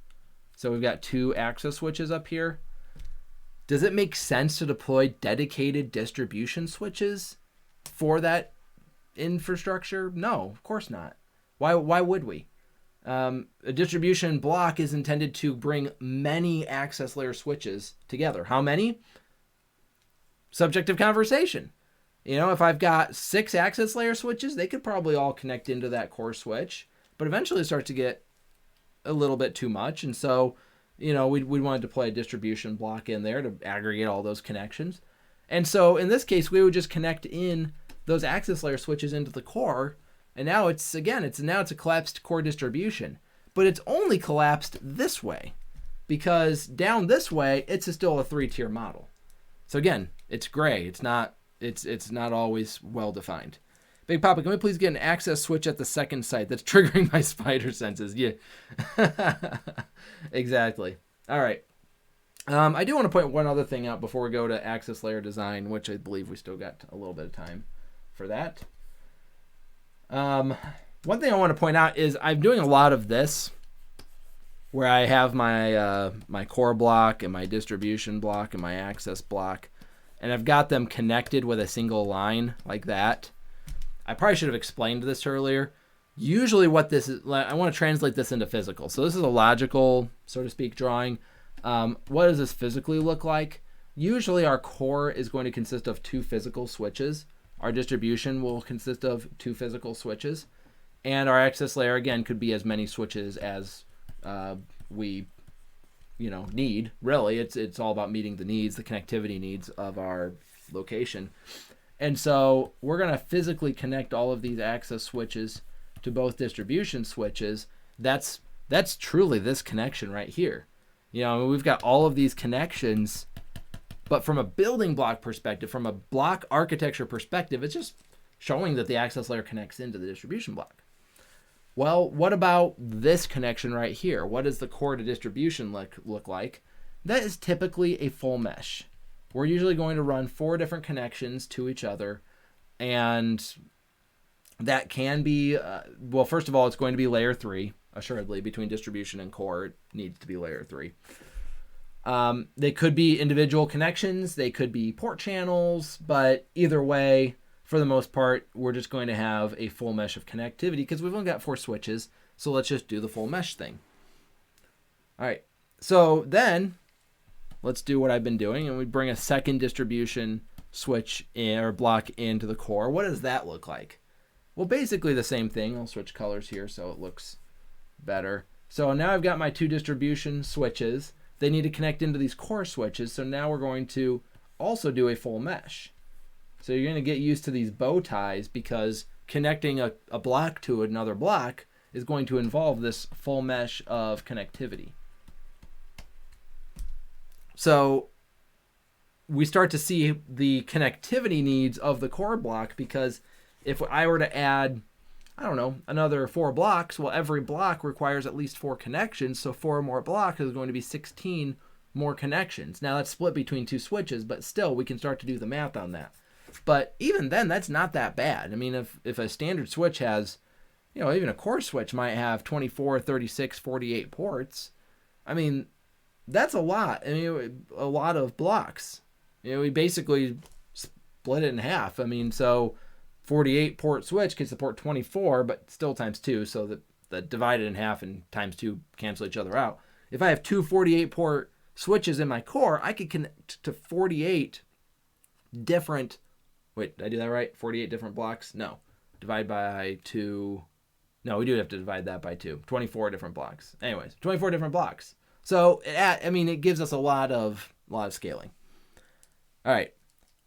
So we've got 2 access switches up here. Does it make sense to deploy dedicated distribution switches for that infrastructure? No, of course not. Why would we? A distribution block is intended to bring many access layer switches together. How many? Subject of conversation. If I've got 6 access layer switches, they could probably all connect into that core switch, but eventually it starts to get a little bit too much. And so, we'd want to deploy a distribution block in there to aggregate all those connections. And so in this case, we would just connect in those access layer switches into the core. And now it's a collapsed core distribution, but it's only collapsed this way because down this way, it's still a 3-tier model. So again, it's gray. It's not always well defined. Big Papa, can we please get an access switch at the second site? That's triggering my spider senses. Yeah, exactly. All right. I do want to point one other thing out before we go to access layer design, which I believe we still got a little bit of time for that. One thing I want to point out is I'm doing a lot of this where I have my my core block and my distribution block and my access block, and I've got them connected with a single line like that. I probably should have explained this earlier. Usually what this is, I want to translate this into physical. So this is a logical, so to speak, drawing. What does this physically look like? Usually our core is going to consist of 2 physical switches. Our distribution will consist of 2 physical switches. And our access layer, again, could be as many switches as we need. Really, it's all about meeting the needs, the connectivity needs of our location. And so we're going to physically connect all of these access switches to both distribution switches. That's truly this connection right here. We've got all of these connections, but from a building block perspective, from a block architecture perspective, it's just showing that the access layer connects into the distribution block. Well, what about this connection right here? What does the core to distribution look like? That is typically a full mesh. We're usually going to run 4 different connections to each other, and that can be, well, first of all, it's going to be layer 3, assuredly, between distribution and core. It needs to be layer 3. They could be individual connections, they could be port channels, but either way, for the most part, we're just going to have a full mesh of connectivity because we've only got 4 switches, so let's just do the full mesh thing. All right, so then let's do what I've been doing, and we bring a second distribution switch in, or block into the core. What does that look like? Well, basically the same thing. I'll switch colors here so it looks better. So now I've got my 2 distribution switches. They need to connect into these core switches, so now we're going to also do a full mesh. So you're going to get used to these bow ties because connecting a block to another block is going to involve this full mesh of connectivity. So we start to see the connectivity needs of the core block because if I were to add, I don't know, another 4 blocks, well, every block requires at least 4 connections, so 4 more blocks is going to be 16 more connections. Now that's split between 2 switches, but still we can start to do the math on that. But even then, that's not that bad. I mean, if a standard switch has, even a core switch might have 24, 36, 48 ports, I mean, that's a lot. I mean, a lot of blocks. We basically split it in half. I mean, so 48 port switch can support 24, but still times 2, so that divided in half and times 2 cancel each other out. If I have 2 48 port switches in my core, I could connect to 48 different, wait, did I do that right? 48 different blocks? No. Divide by 2. No, we do have to divide that by 2. 24 different blocks. Anyways, 24 different blocks. So, it gives us a lot of scaling. All right.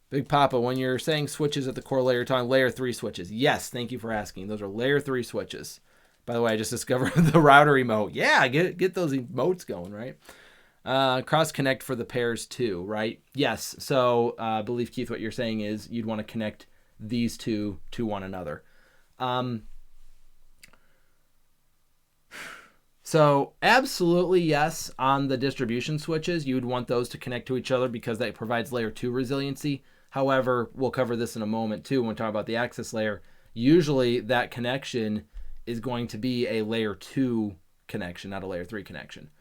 Big Papa, when you're saying switches at the core layer, you're talking layer 3 switches. Yes, thank you for asking. Those are layer 3 switches. By the way, I just discovered the router emote. Yeah, get those emotes going, right? Cross connect for the pairs too, right? Yes. So I believe, Keith, what you're saying is you'd want to connect these 2 to one another. So absolutely yes, on the distribution switches, you would want those to connect to each other because that provides layer 2 resiliency. However, we'll cover this in a moment too when we talk about the access layer. Usually that connection is going to be a layer 2 connection, not a layer 3 connection.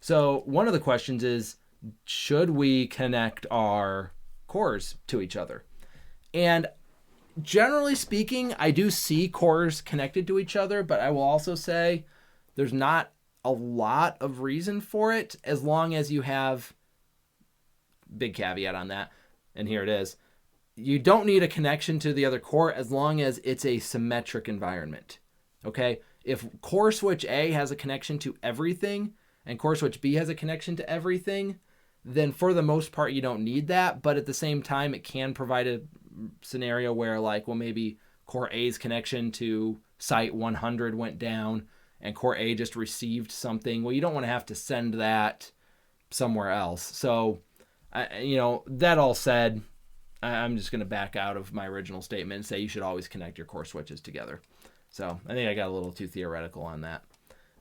So one of the questions is, should we connect our cores to each other? And generally speaking, I do see cores connected to each other, but I will also say there's not a lot of reason for it as long as you have, big caveat on that, and here it is, you don't need a connection to the other core as long as it's a symmetric environment. Okay? If core switch A has a connection to everything and core switch B has a connection to everything, then for the most part you don't need that, but at the same time it can provide a scenario where like, well, maybe core A's connection to site 100 went down and core A just received something. Well, you don't want to have to send that somewhere else. So, that all said, I'm just going to back out of my original statement and say you should always connect your core switches together. So I think I got a little too theoretical on that.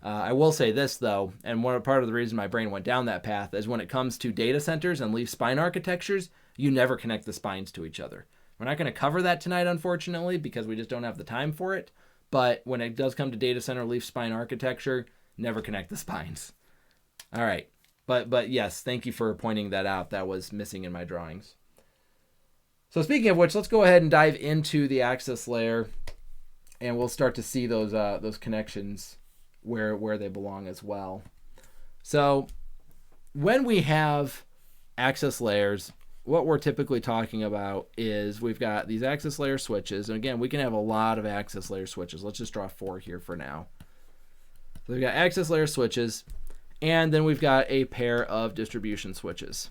I will say this, though, and part of the reason my brain went down that path is when it comes to data centers and leaf spine architectures, you never connect the spines to each other. We're not going to cover that tonight, unfortunately, because we just don't have the time for it. But when it does come to data center leaf spine architecture, never connect the spines. All right. But yes, thank you for pointing that out. That was missing in my drawings. So speaking of which, let's go ahead and dive into the access layer, and we'll start to see those connections where they belong as well. So when we have access layers, what we're typically talking about is we've got these access layer switches. And again, we can have a lot of access layer switches. Let's just draw 4 here for now. So we've got access layer switches, and then we've got a pair of distribution switches.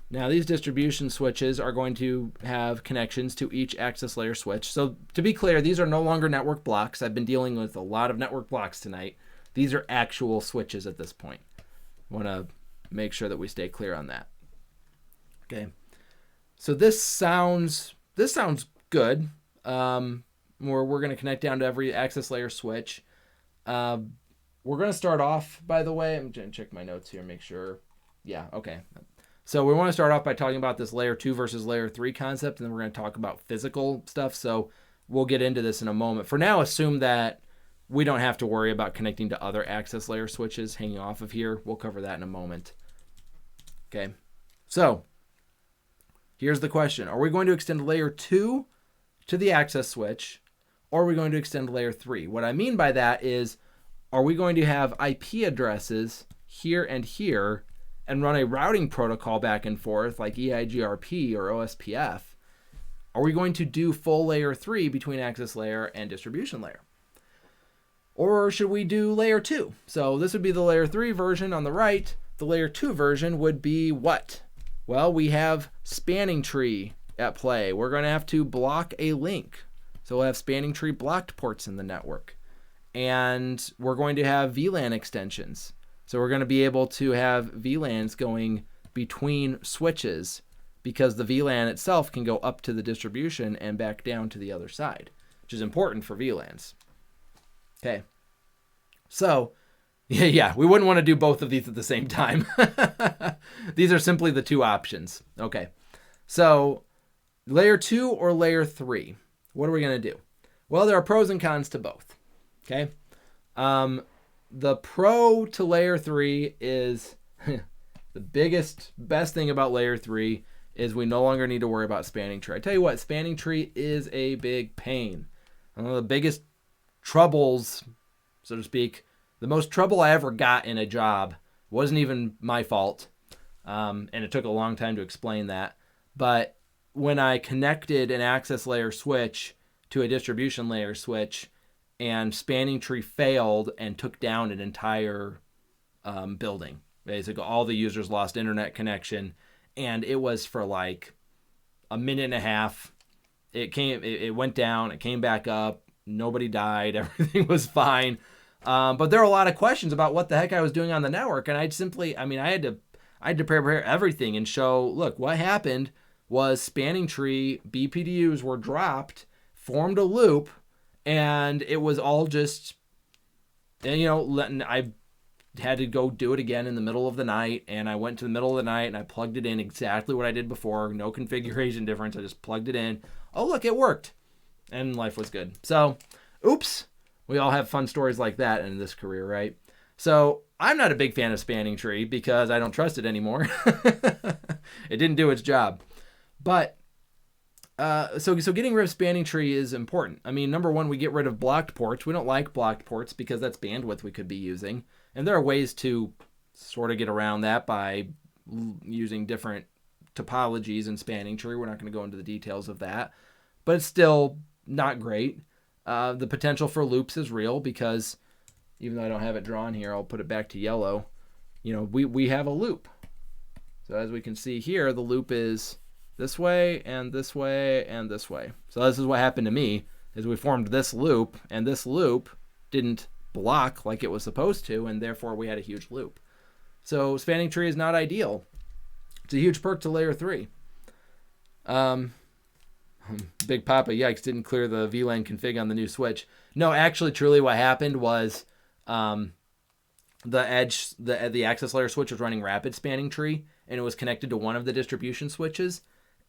Now these distribution switches are going to have connections to each access layer switch. So to be clear, these are no longer network blocks. I've been dealing with a lot of network blocks tonight. These are actual switches at this point. I want to make sure that we stay clear on that. Okay. So this sounds good. We're going to connect down to every access layer switch. We're going to start off, by the way, I'm going to check my notes here, make sure. Yeah, okay. So we want to start off by talking about this layer 2 versus layer 3 concept, and then we're going to talk about physical stuff. So we'll get into this in a moment. For now, assume that we don't have to worry about connecting to other access layer switches hanging off of here. We'll cover that in a moment. Okay. So here's the question. Are we going to extend layer 2 to the access switch, or are we going to extend layer 3? What I mean by that is, are we going to have IP addresses here and here and run a routing protocol back and forth like EIGRP or OSPF? Are we going to do full layer 3 between access layer and distribution layer? Or should we do layer 2? So this would be the layer 3 version on the right. The layer 2 version would be what? Well, we have spanning tree at play. We're going to have to block a link. So we'll have spanning tree blocked ports in the network. And we're going to have VLAN extensions. So we're going to be able to have VLANs going between switches because the VLAN itself can go up to the distribution and back down to the other side, which is important for VLANs. Okay. So, yeah, we wouldn't want to do both of these at the same time. These are simply the two options. Okay. So, layer 2 or layer 3? What are we going to do? Well, there are pros and cons to both. Okay. The pro to layer 3 is the best thing about layer 3 is we no longer need to worry about spanning tree. I tell you what, spanning tree is a big pain. One of the biggest troubles, so to speak, the most trouble I ever got in a job wasn't even my fault. And it took a long time to explain that. But when I connected an access layer switch to a distribution layer switch, and spanning tree failed and took down an entire building. Basically, all the users lost internet connection, and it was for like a minute and a half. It went down, it came back up, nobody died, everything was fine. But there were a lot of questions about what the heck I was doing on the network, and I had to prepare everything and show, look, what happened was spanning tree BPDUs were dropped, formed a loop, and it was all just, I had to go do it again in the middle of the night, and I went to the middle of the night, and I plugged it in exactly what I did before. No configuration difference. I just plugged it in. Oh, look, it worked. And life was good. So, oops. We all have fun stories like that in this career, right? So, I'm not a big fan of spanning tree because I don't trust it anymore. It didn't do its job. But So getting rid of spanning tree is important. I mean, number one, we get rid of blocked ports. We don't like blocked ports because that's bandwidth we could be using. And there are ways to sort of get around that by using different topologies in spanning tree. We're not going to go into the details of that, but it's still not great. The potential for loops is real because even though I don't have it drawn here, I'll put it back to yellow. We have a loop. So as we can see here, the loop is this way and this way and this way. So this is what happened to me, is we formed this loop, and this loop didn't block like it was supposed to, and therefore we had a huge loop. So spanning tree is not ideal. It's a huge perk to layer 3. Big Papa, yikes, didn't clear the VLAN config on the new switch. No, actually, truly what happened was the access layer switch was running rapid spanning tree, and it was connected to one of the distribution switches,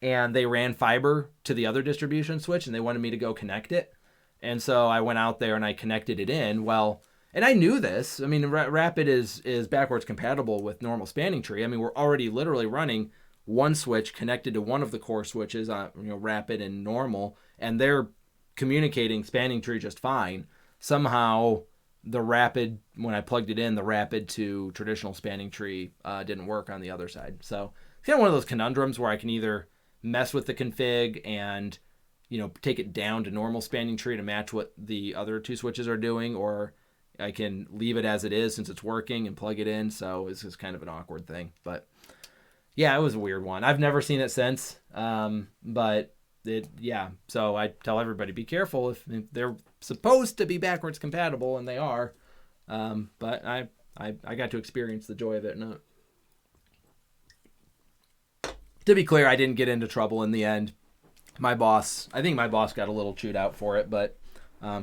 and they ran fiber to the other distribution switch, and they wanted me to go connect it. And so I went out there and I connected it in. Well, and I knew this. I mean, rapid is backwards compatible with normal spanning tree. I mean, we're already literally running one switch connected to one of the core switches on rapid and normal, and they're communicating spanning tree just fine. Somehow the rapid, when I plugged it in, the rapid to traditional spanning tree didn't work on the other side. So it's kind of one of those conundrums where I can either mess with the config and take it down to normal spanning tree to match what the other two switches are doing, or I can leave it as it is since it's working and plug it in. So it's just kind of an awkward thing. But yeah, it was a weird one. I've never seen it since. But so I tell everybody, be careful if they're supposed to be backwards compatible, and they are. But I got to experience the joy of it. No. To be clear, I didn't get into trouble in the end. I think my boss got a little chewed out for it, but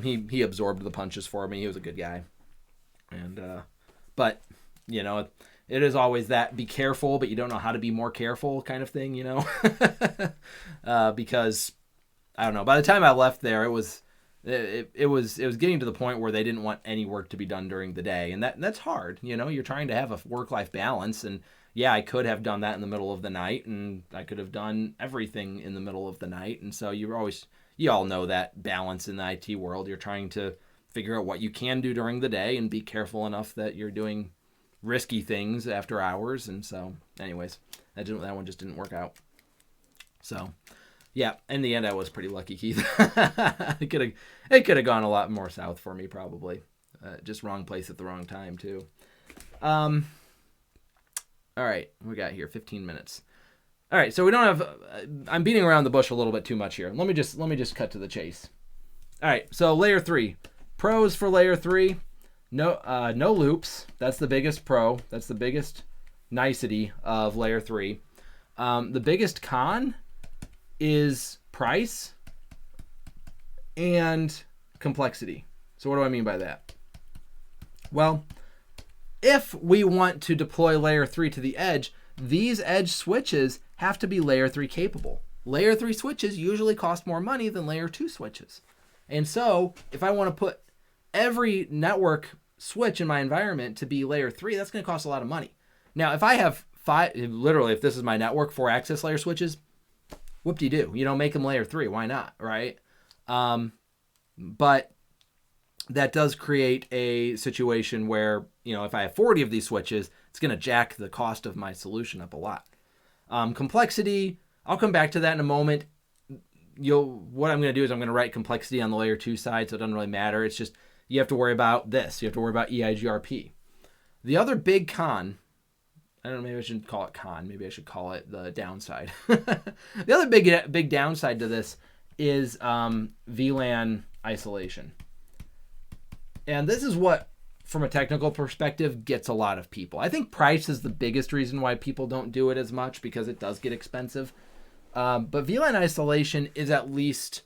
he absorbed the punches for me. He was a good guy. And but it is always that be careful, but you don't know how to be more careful kind of thing, because I don't know. By the time I left there, it was getting to the point where they didn't want any work to be done during the day, and that's hard. You're trying to have a work-life balance, and yeah, I could have done that in the middle of the night, and I could have done everything in the middle of the night. And so you all know that balance in the IT world. You're trying to figure out what you can do during the day and be careful enough that you're doing risky things after hours. And so anyways, that one just didn't work out. So yeah, in the end, I was pretty lucky, Keith. It could have gone a lot more south for me, probably. Just wrong place at the wrong time too. All right, we got here 15 minutes. All right, so we don't have. I'm beating around the bush a little bit too much here. Let me just cut to the chase. All right, so layer 3, pros for layer 3. No loops. That's the biggest pro. That's the biggest nicety of layer 3. The biggest con is price and complexity. So what do I mean by that? Well, if we want to deploy layer 3 to the edge, these edge switches have to be layer 3 capable. Layer 3 switches usually cost more money than layer 2 switches. And so if I want to put every network switch in my environment to be layer 3, that's going to cost a lot of money. Now, if I have if this is my network, 4 access layer switches, whoop-de-doo, make them layer 3. Why not, right? But that does create a situation where, if I have 40 of these switches, it's going to jack the cost of my solution up a lot. Complexity, I'll come back to that in a moment. What I'm going to do is I'm going to write complexity on the layer 2 side, so it doesn't really matter. It's just you have to worry about this. You have to worry about EIGRP. The other big con, I don't know, maybe I shouldn't call it con. Maybe I should call it the downside. The other big downside to this is VLAN isolation. And this is what, from a technical perspective, gets a lot of people. I think price is the biggest reason why people don't do it as much, because it does get expensive. But VLAN isolation is, at least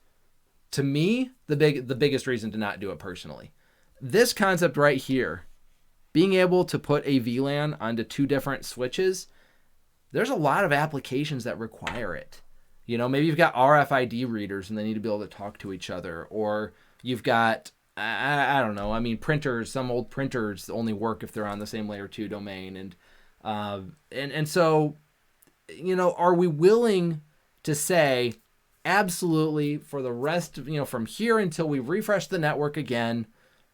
to me, the biggest reason to not do it personally. This concept right here, being able to put a VLAN onto 2 different switches, there's a lot of applications that require it. Maybe you've got RFID readers and they need to be able to talk to each other, or you've got, I don't know. I mean, printers, some old printers only work if they're on the same layer 2 domain. And so, are we willing to say absolutely, for the rest of, from here until we refresh the network again,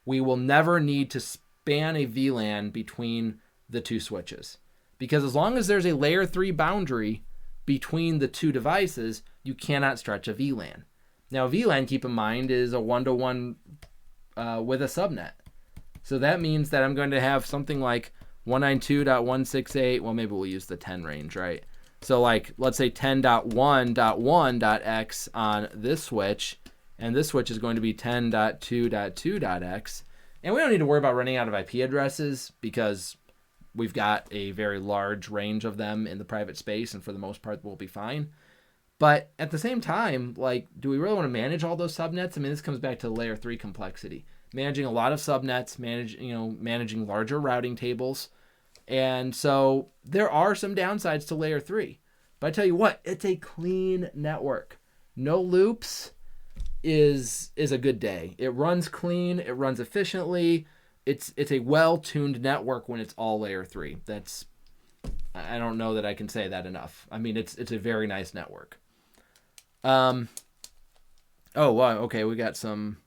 we will never need to span a VLAN between the two switches. Because as long as there's a layer 3 boundary between the two devices, you cannot stretch a VLAN. Now, VLAN, keep in mind, is a one-to-one with a subnet. So that means that I'm going to have something like 192.168. Well, maybe we'll use the 10 range, right? So like, let's say 10.1.1.x on this switch, and this switch is going to be 10.2.2.x. And we don't need to worry about running out of IP addresses because we've got a very large range of them in the private space, and for the most part, we'll be fine. But at the same time, like, do we really want to manage all those subnets? I mean, this comes back to layer 3 complexity. Managing a lot of subnets, managing larger routing tables. And so there are some downsides to layer 3. But I tell you what, it's a clean network. No loops is a good day. It runs clean, it runs efficiently. It's a well-tuned network when it's all layer 3. I don't know that I can say that enough. I mean, it's a very nice network. Oh, wow, okay, we got some.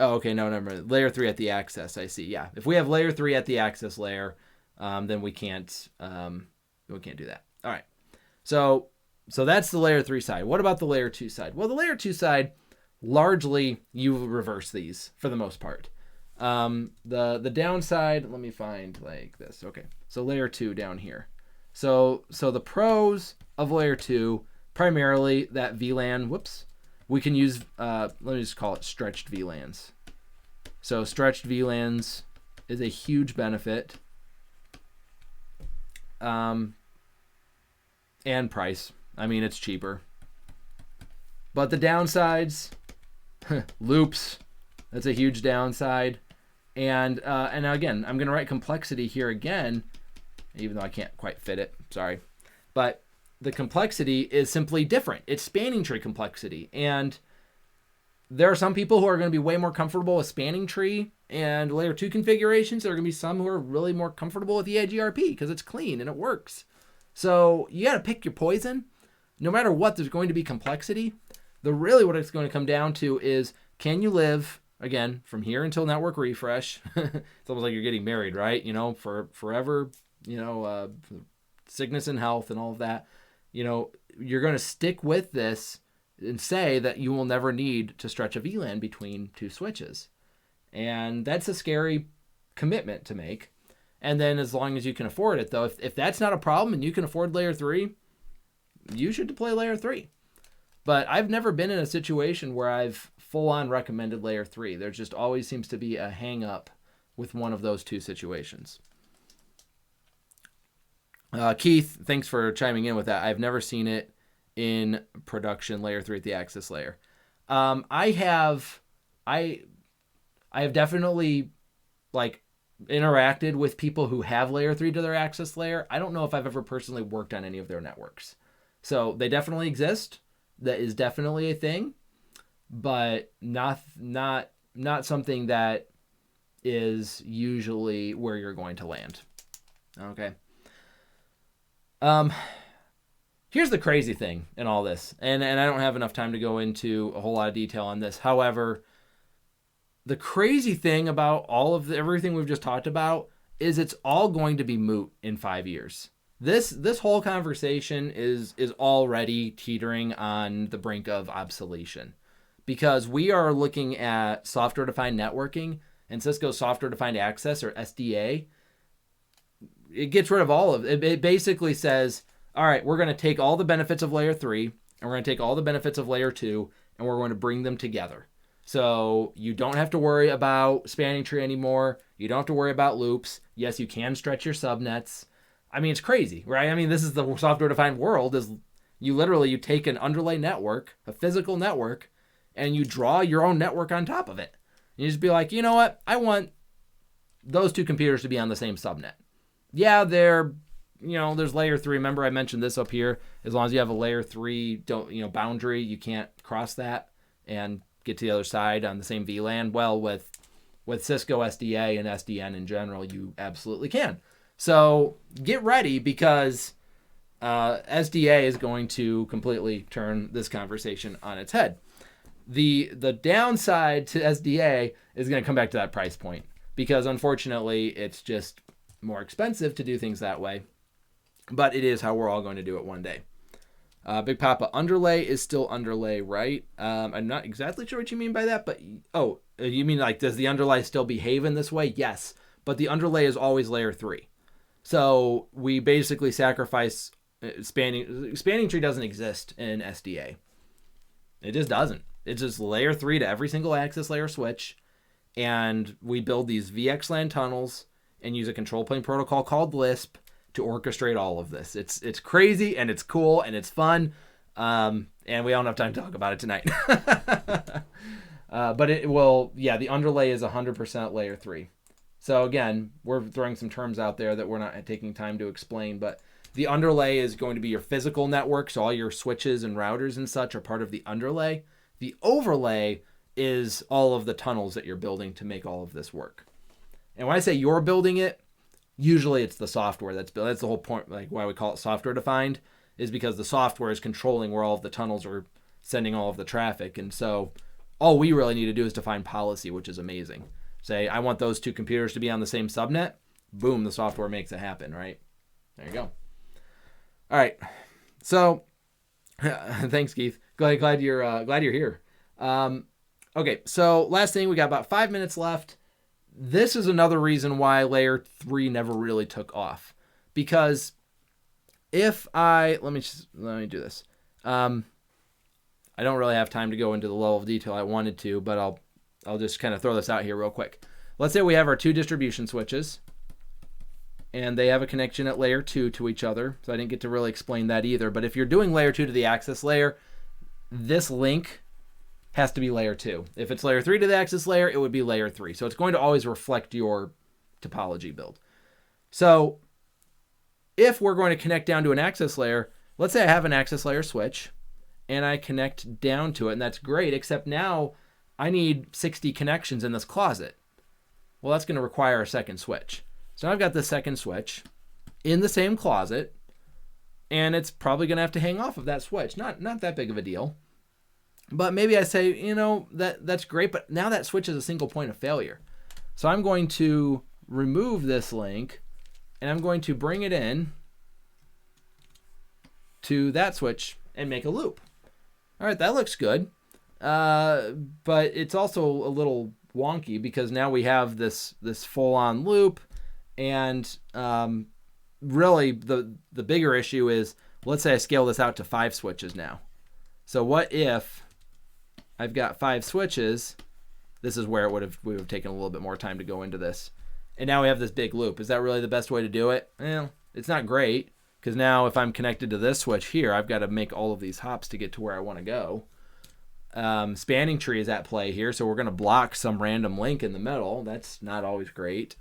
Oh, okay, no, never mind. Layer 3 at the access, I see. Yeah, if we have layer 3 at the access layer, then we can't do that. All right, so that's the layer 3 side. What about the layer 2 side? Well, the layer 2 side, largely you reverse these for the most part. The downside, let me find like this. Okay, so layer 2 down here. So the pros of layer 2, primarily that VLAN. Whoops. We can use, let me just call it stretched VLANs. So stretched VLANs is a huge benefit. And price. I mean, it's cheaper. But the downsides, loops, that's a huge downside. And again, I'm going to write complexity here again, even though I can't quite fit it. Sorry. But the complexity is simply different. It's spanning tree complexity. And there are some people who are going to be way more comfortable with spanning tree and layer 2 configurations. There are going to be some who are really more comfortable with the EIGRP because it's clean and it works. So you got to pick your poison. No matter what, there's going to be complexity. What it's going to come down to is, can you live, again, from here until network refresh? It's almost like you're getting married, right? For forever, sickness and health and all of that. You're going to stick with this and say that you will never need to stretch a VLAN between two switches. And that's a scary commitment to make. And then as long as you can afford it, though, if that's not a problem and you can afford layer 3, you should deploy layer 3. But I've never been in a situation where I've full-on recommended layer 3. There just always seems to be a hang-up with one of those two situations. Keith, thanks for chiming in with that. I've never seen it in production, layer 3 at the access layer. I have definitely interacted with people who have layer 3 to their access layer. I don't know if I've ever personally worked on any of their networks. So they definitely exist. That is definitely a thing, but not something that is usually where you're going to land. Okay. Here's the crazy thing in all this, and I don't have enough time to go into a whole lot of detail on this. However, the crazy thing about everything we've just talked about is it's all going to be moot in 5 years. This whole conversation is already teetering on the brink of obsolescence, because we are looking at software-defined networking and Cisco software-defined access, or SDA. It gets rid of all of it. It basically says, all right, we're going to take all the benefits of layer 3 and we're going to take all the benefits of layer 2 and we're going to bring them together. So you don't have to worry about spanning tree anymore. You don't have to worry about loops. Yes, you can stretch your subnets. I mean, it's crazy, right? I mean, this is the software-defined world. Is you take an underlay network, a physical network, and you draw your own network on top of it. And you just be like, you know what? I want those two computers to be on the same subnet. Yeah, there's layer 3. Remember I mentioned this up here. As long as you have a layer 3 boundary, you can't cross that and get to the other side on the same VLAN. Well, with Cisco SDA and SDN in general, you absolutely can. So get ready, because SDA is going to completely turn this conversation on its head. The downside to SDA is going to come back to that price point, because unfortunately it's just more expensive to do things that way, but it is how we're all going to do it one day. Big Papa, underlay is still underlay, right? I'm not exactly sure what you mean by that, but you mean like, does the underlay still behave in this way? Yes, but the underlay is always layer 3. So we basically sacrifice spanning tree doesn't exist in SDA. It just doesn't. It's just layer 3 to every single access layer switch, and we build these VXLAN tunnels and use a control plane protocol called Lisp to orchestrate all of this. It's crazy, and it's cool, and it's fun, and we don't have time to talk about it tonight. But it will, the underlay is 100% layer 3. So again, we're throwing some terms out there that we're not taking time to explain, but the underlay is going to be your physical network, so all your switches and routers and such are part of the underlay. The overlay is all of the tunnels that you're building to make all of this work. And when I say you're building it, usually it's the software that's built. That's the whole point, like why we call it software defined, is because the software is controlling where all of the tunnels are sending all of the traffic. And so all we really need to do is define policy, which is amazing. Say, I want those two computers to be on the same subnet. Boom, the software makes it happen, right? There you go. All right. So, thanks, Keith. Glad you're here. Okay, so last thing, we got about 5 minutes left. This is another reason why layer 3 never really took off, because if let me do this. I don't really have time to go into the level of detail I wanted to, but I'll just kind of throw this out here real quick. Let's say we have our 2 distribution switches, and they have a connection at layer 2 to each other. So I didn't get to really explain that either. But if you're doing layer 2 to the access layer, this link has to be layer 2. If it's layer 3 to the access layer, it would be layer 3. So it's going to always reflect your topology build. So if we're going to connect down to an access layer, let's say I have an access layer switch, and I connect down to it, and that's great, except now I need 60 connections in this closet. Well, that's going to require a second switch. So now I've got the second switch in the same closet, and it's probably going to have to hang off of that switch. Not that big of a deal. But maybe I say, that's great, but now that switch is a single point of failure. So I'm going to remove this link, and I'm going to bring it in to that switch and make a loop. All right, that looks good. But it's also a little wonky, because now we have this full-on loop, and really the bigger issue is, let's say I scale this out to 5 switches now. So what if I've got 5 switches? This is where we would have taken a little bit more time to go into this. And now we have this big loop. Is that really the best way to do it? Well, it's not great, because now if I'm connected to this switch here, I've got to make all of these hops to get to where I want to go. Spanning tree is at play here, so we're going to block some random link in the middle. That's not always great.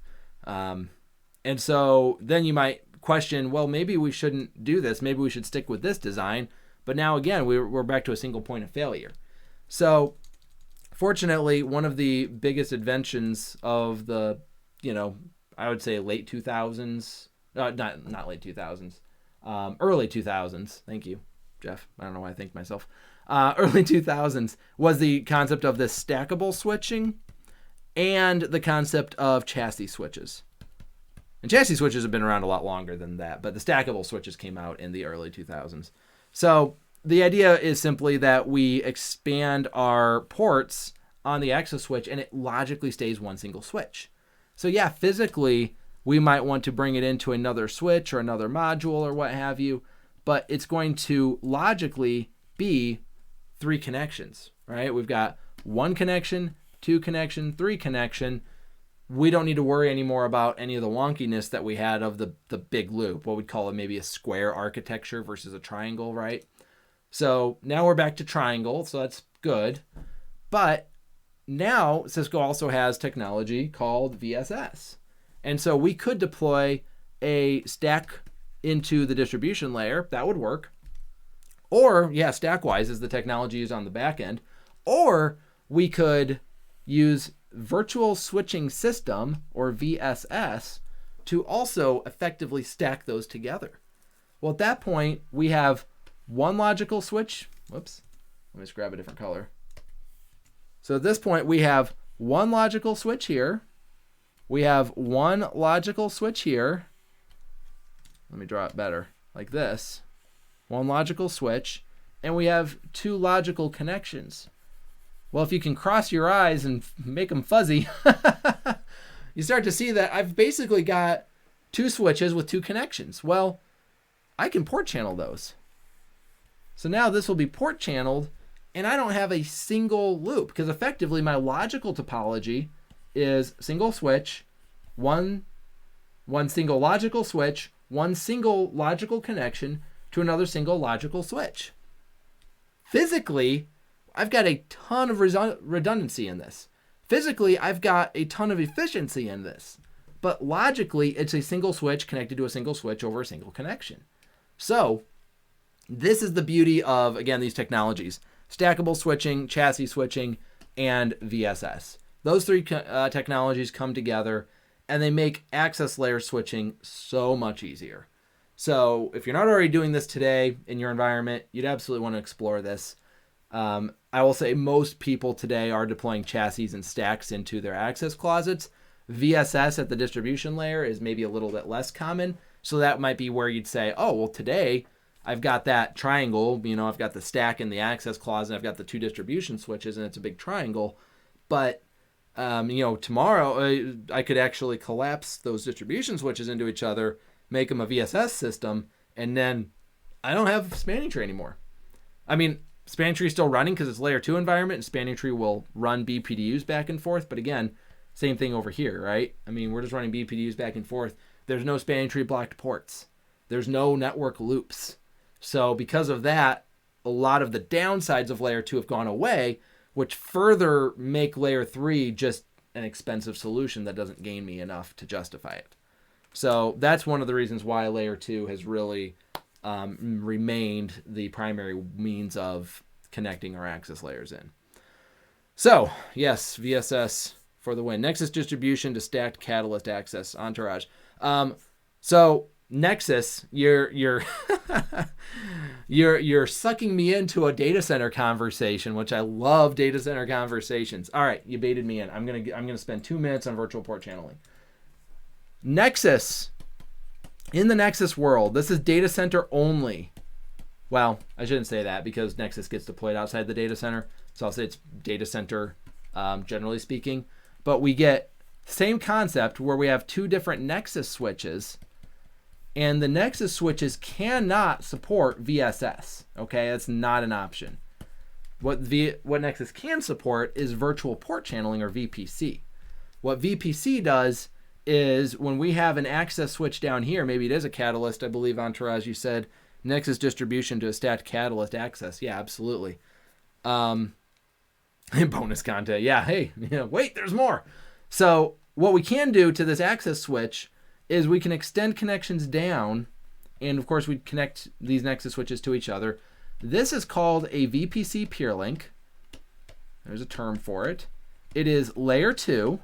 And so then you might question, well, maybe we shouldn't do this. Maybe we should stick with this design. But now again, we're back to a single point of failure. So fortunately, one of the biggest inventions of the, I would say late 2000s, not late 2000s, early 2000s. Thank you, Jeff. I don't know why I thanked myself. Early 2000s was the concept of this stackable switching and the concept of chassis switches. And chassis switches have been around a lot longer than that, but the stackable switches came out in the early 2000s. So the idea is simply that we expand our ports on the access switch, and it logically stays one single switch. So yeah, physically, we might want to bring it into another switch or another module or what have you, but it's going to logically be 3 connections, right? We've got 1 connection, 2 connection, 3 connection. We don't need to worry anymore about any of the wonkiness that we had of the big loop, what we'd call it maybe a square architecture versus a triangle, right? So now we're back to triangle, so that's good. But now Cisco also has technology called VSS. And so we could deploy a stack into the distribution layer. That would work. Or, Stackwise is the technology used on the back end. Or we could use Virtual Switching System, or VSS, to also effectively stack those together. Well, at that point, we have one logical switch. Whoops. Let me just grab a different color. So at this point, we have one logical switch here. We have one logical switch here. Let me draw it better, like this. One logical switch. And we have two logical connections. Well, if you can cross your eyes and make them fuzzy, you start to see that I've basically got two switches with two connections. Well, I can port channel those. So now this will be port channeled, and I don't have a single loop, because effectively my logical topology is single switch, one single logical switch, one single logical connection to another single logical switch. Physically, I've got a ton of redundancy in this. Physically, I've got a ton of efficiency in this. But logically, it's a single switch connected to a single switch over a single connection. So this is the beauty of, again, these technologies: stackable switching, chassis switching, and VSS. Those three technologies come together, and they make access layer switching so much easier. So if you're not already doing this today in your environment, you'd absolutely want to explore this. I will say most people today are deploying chassis and stacks into their access closets. VSS at the distribution layer is maybe a little bit less common. So that might be where you'd say, oh, well, today I've got that triangle. I've got the stack in the access closet. I've got the two distribution switches, and it's a big triangle. But, tomorrow I could actually collapse those distribution switches into each other, make them a VSS system, and then I don't have spanning tree anymore. Spanning tree is still running because it's layer 2 environment, and spanning tree will run BPDUs back and forth. But again, same thing over here, right? We're just running BPDUs back and forth. There's no spanning tree blocked ports. There's no network loops. So because of that, a lot of the downsides of layer 2 have gone away, which further make layer 3 just an expensive solution that doesn't gain me enough to justify it. So that's one of the reasons why layer 2 has really remained the primary means of connecting our access layers in. So yes, VSS for the win. Nexus distribution to stacked catalyst access entourage. So Nexus, you're you're sucking me into a data center conversation, which I love data center conversations. All right, you baited me in. I'm gonna spend 2 minutes on virtual port channeling. Nexus, in the Nexus world, this is data center only. Well, I shouldn't say that because Nexus gets deployed outside the data center. So I'll say it's data center, generally speaking. But we get same concept where we have two different Nexus switches, and the Nexus switches cannot support VSS. Okay, that's not an option. What Nexus can support is virtual port channeling, or VPC. What VPC does is when we have an access switch down here, maybe it is a catalyst, I believe, Entourage, you said, Nexus distribution to a stacked catalyst access. Yeah, absolutely. Bonus content. Yeah, hey, wait, there's more. So what we can do to this access switch is we can extend connections down, and of course we connect these Nexus switches to each other. This is called a VPC peer link. There's a term for it. It is layer 2,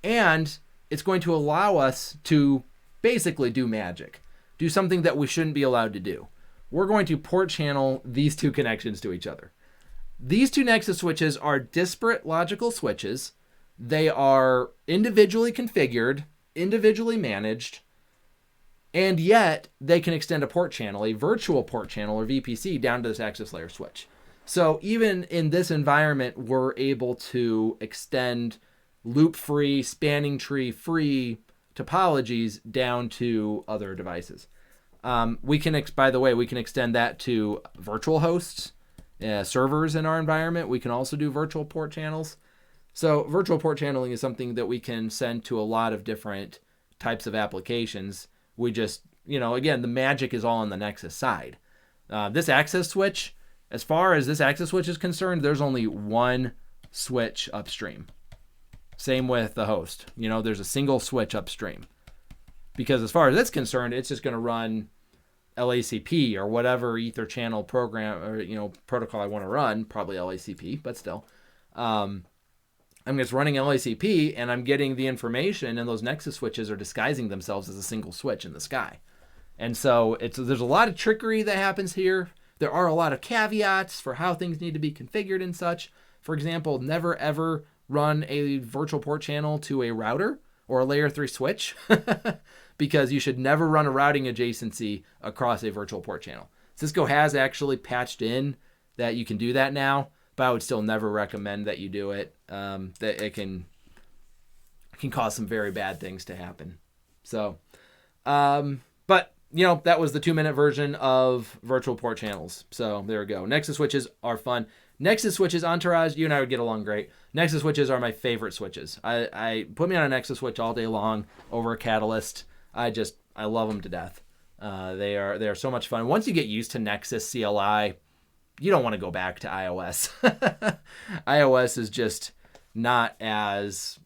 and it's going to allow us to basically do magic. Do something that we shouldn't be allowed to do. We're going to port channel these two connections to each other. These two Nexus switches are disparate logical switches. They are individually configured, individually managed, and yet they can extend a port channel, a virtual port channel, or VPC, down to this access layer switch. So even in this environment, we're able to extend loop-free, spanning tree-free topologies down to other devices. We can extend that to virtual hosts, servers in our environment. We can also do virtual port channels. So virtual port channeling is something that we can send to a lot of different types of applications. We just, again, the magic is all on the Nexus side. This access switch, as far as this access switch is concerned, there's only one switch upstream. Same with the host. There's a single switch upstream. Because as far as it's concerned, it's just going to run LACP or whatever Ether channel program or protocol I want to run, probably LACP, but still. I'm just running LACP, and I'm getting the information, and those Nexus switches are disguising themselves as a single switch in the sky. And so there's a lot of trickery that happens here. There are a lot of caveats for how things need to be configured and such. For example, never ever run a virtual port channel to a router or a layer 3 switch because you should never run a routing adjacency across a virtual port channel. Cisco has actually patched in that you can do that now, but I would still never recommend that you do it. That it can cause some very bad things to happen. So, but that was the 2-minute version of virtual port channels. So there we go. Nexus switches are fun. Nexus switches, Entourage, you and I would get along great. Nexus switches are my favorite switches. I put me on a Nexus switch all day long over a Catalyst. I love them to death. They are so much fun. Once you get used to Nexus CLI, you don't want to go back to iOS. iOS is just not as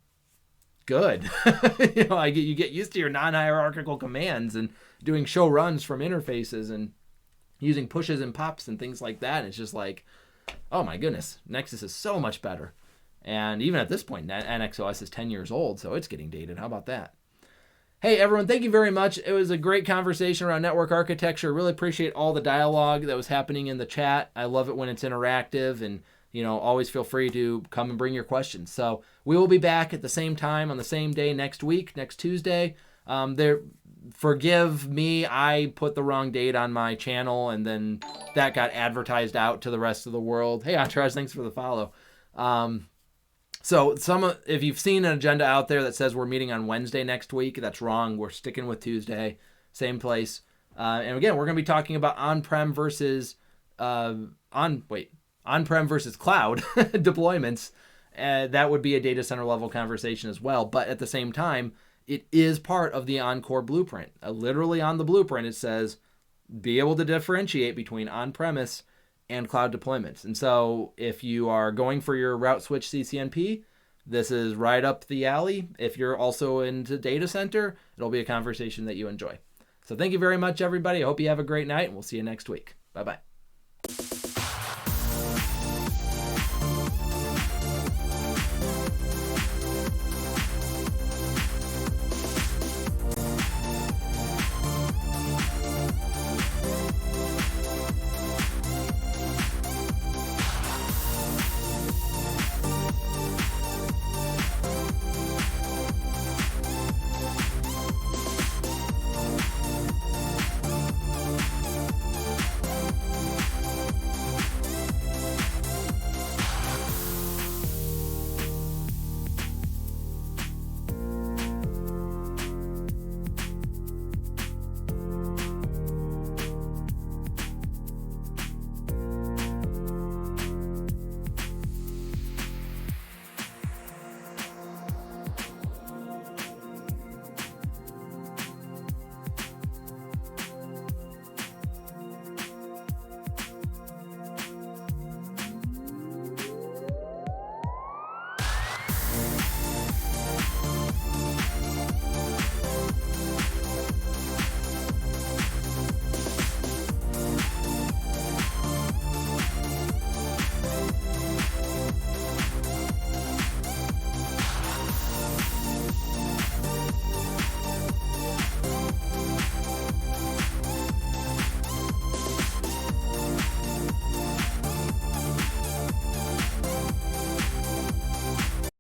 good. You get used to your non-hierarchical commands and doing show runs from interfaces and using pushes and pops and things like that. And it's just like, oh my goodness, Nexus is so much better. And even at this point, NXOS is 10 years old, so it's getting dated. How about that? Hey, everyone, thank you very much. It was a great conversation around network architecture. Really appreciate all the dialogue that was happening in the chat. I love it when it's interactive, and always feel free to come and bring your questions. So we will be back at the same time on the same day next week, next Tuesday. Forgive me, I put the wrong date on my channel, and then that got advertised out to the rest of the world. Hey, Entourage, thanks for the follow. So if you've seen an agenda out there that says we're meeting on Wednesday next week, that's wrong. We're sticking with Tuesday, same place. And again, we're going to be talking about on-prem versus on-prem versus cloud deployments. That would be a data center level conversation as well. But at the same time, it is part of the ENCOR Blueprint. Literally on the blueprint, it says be able to differentiate between on-premise and cloud deployments. And so if you are going for your route switch CCNP, this is right up the alley. If you're also into data center, it'll be a conversation that you enjoy. So thank you very much, everybody. I hope you have a great night, and we'll see you next week. Bye-bye.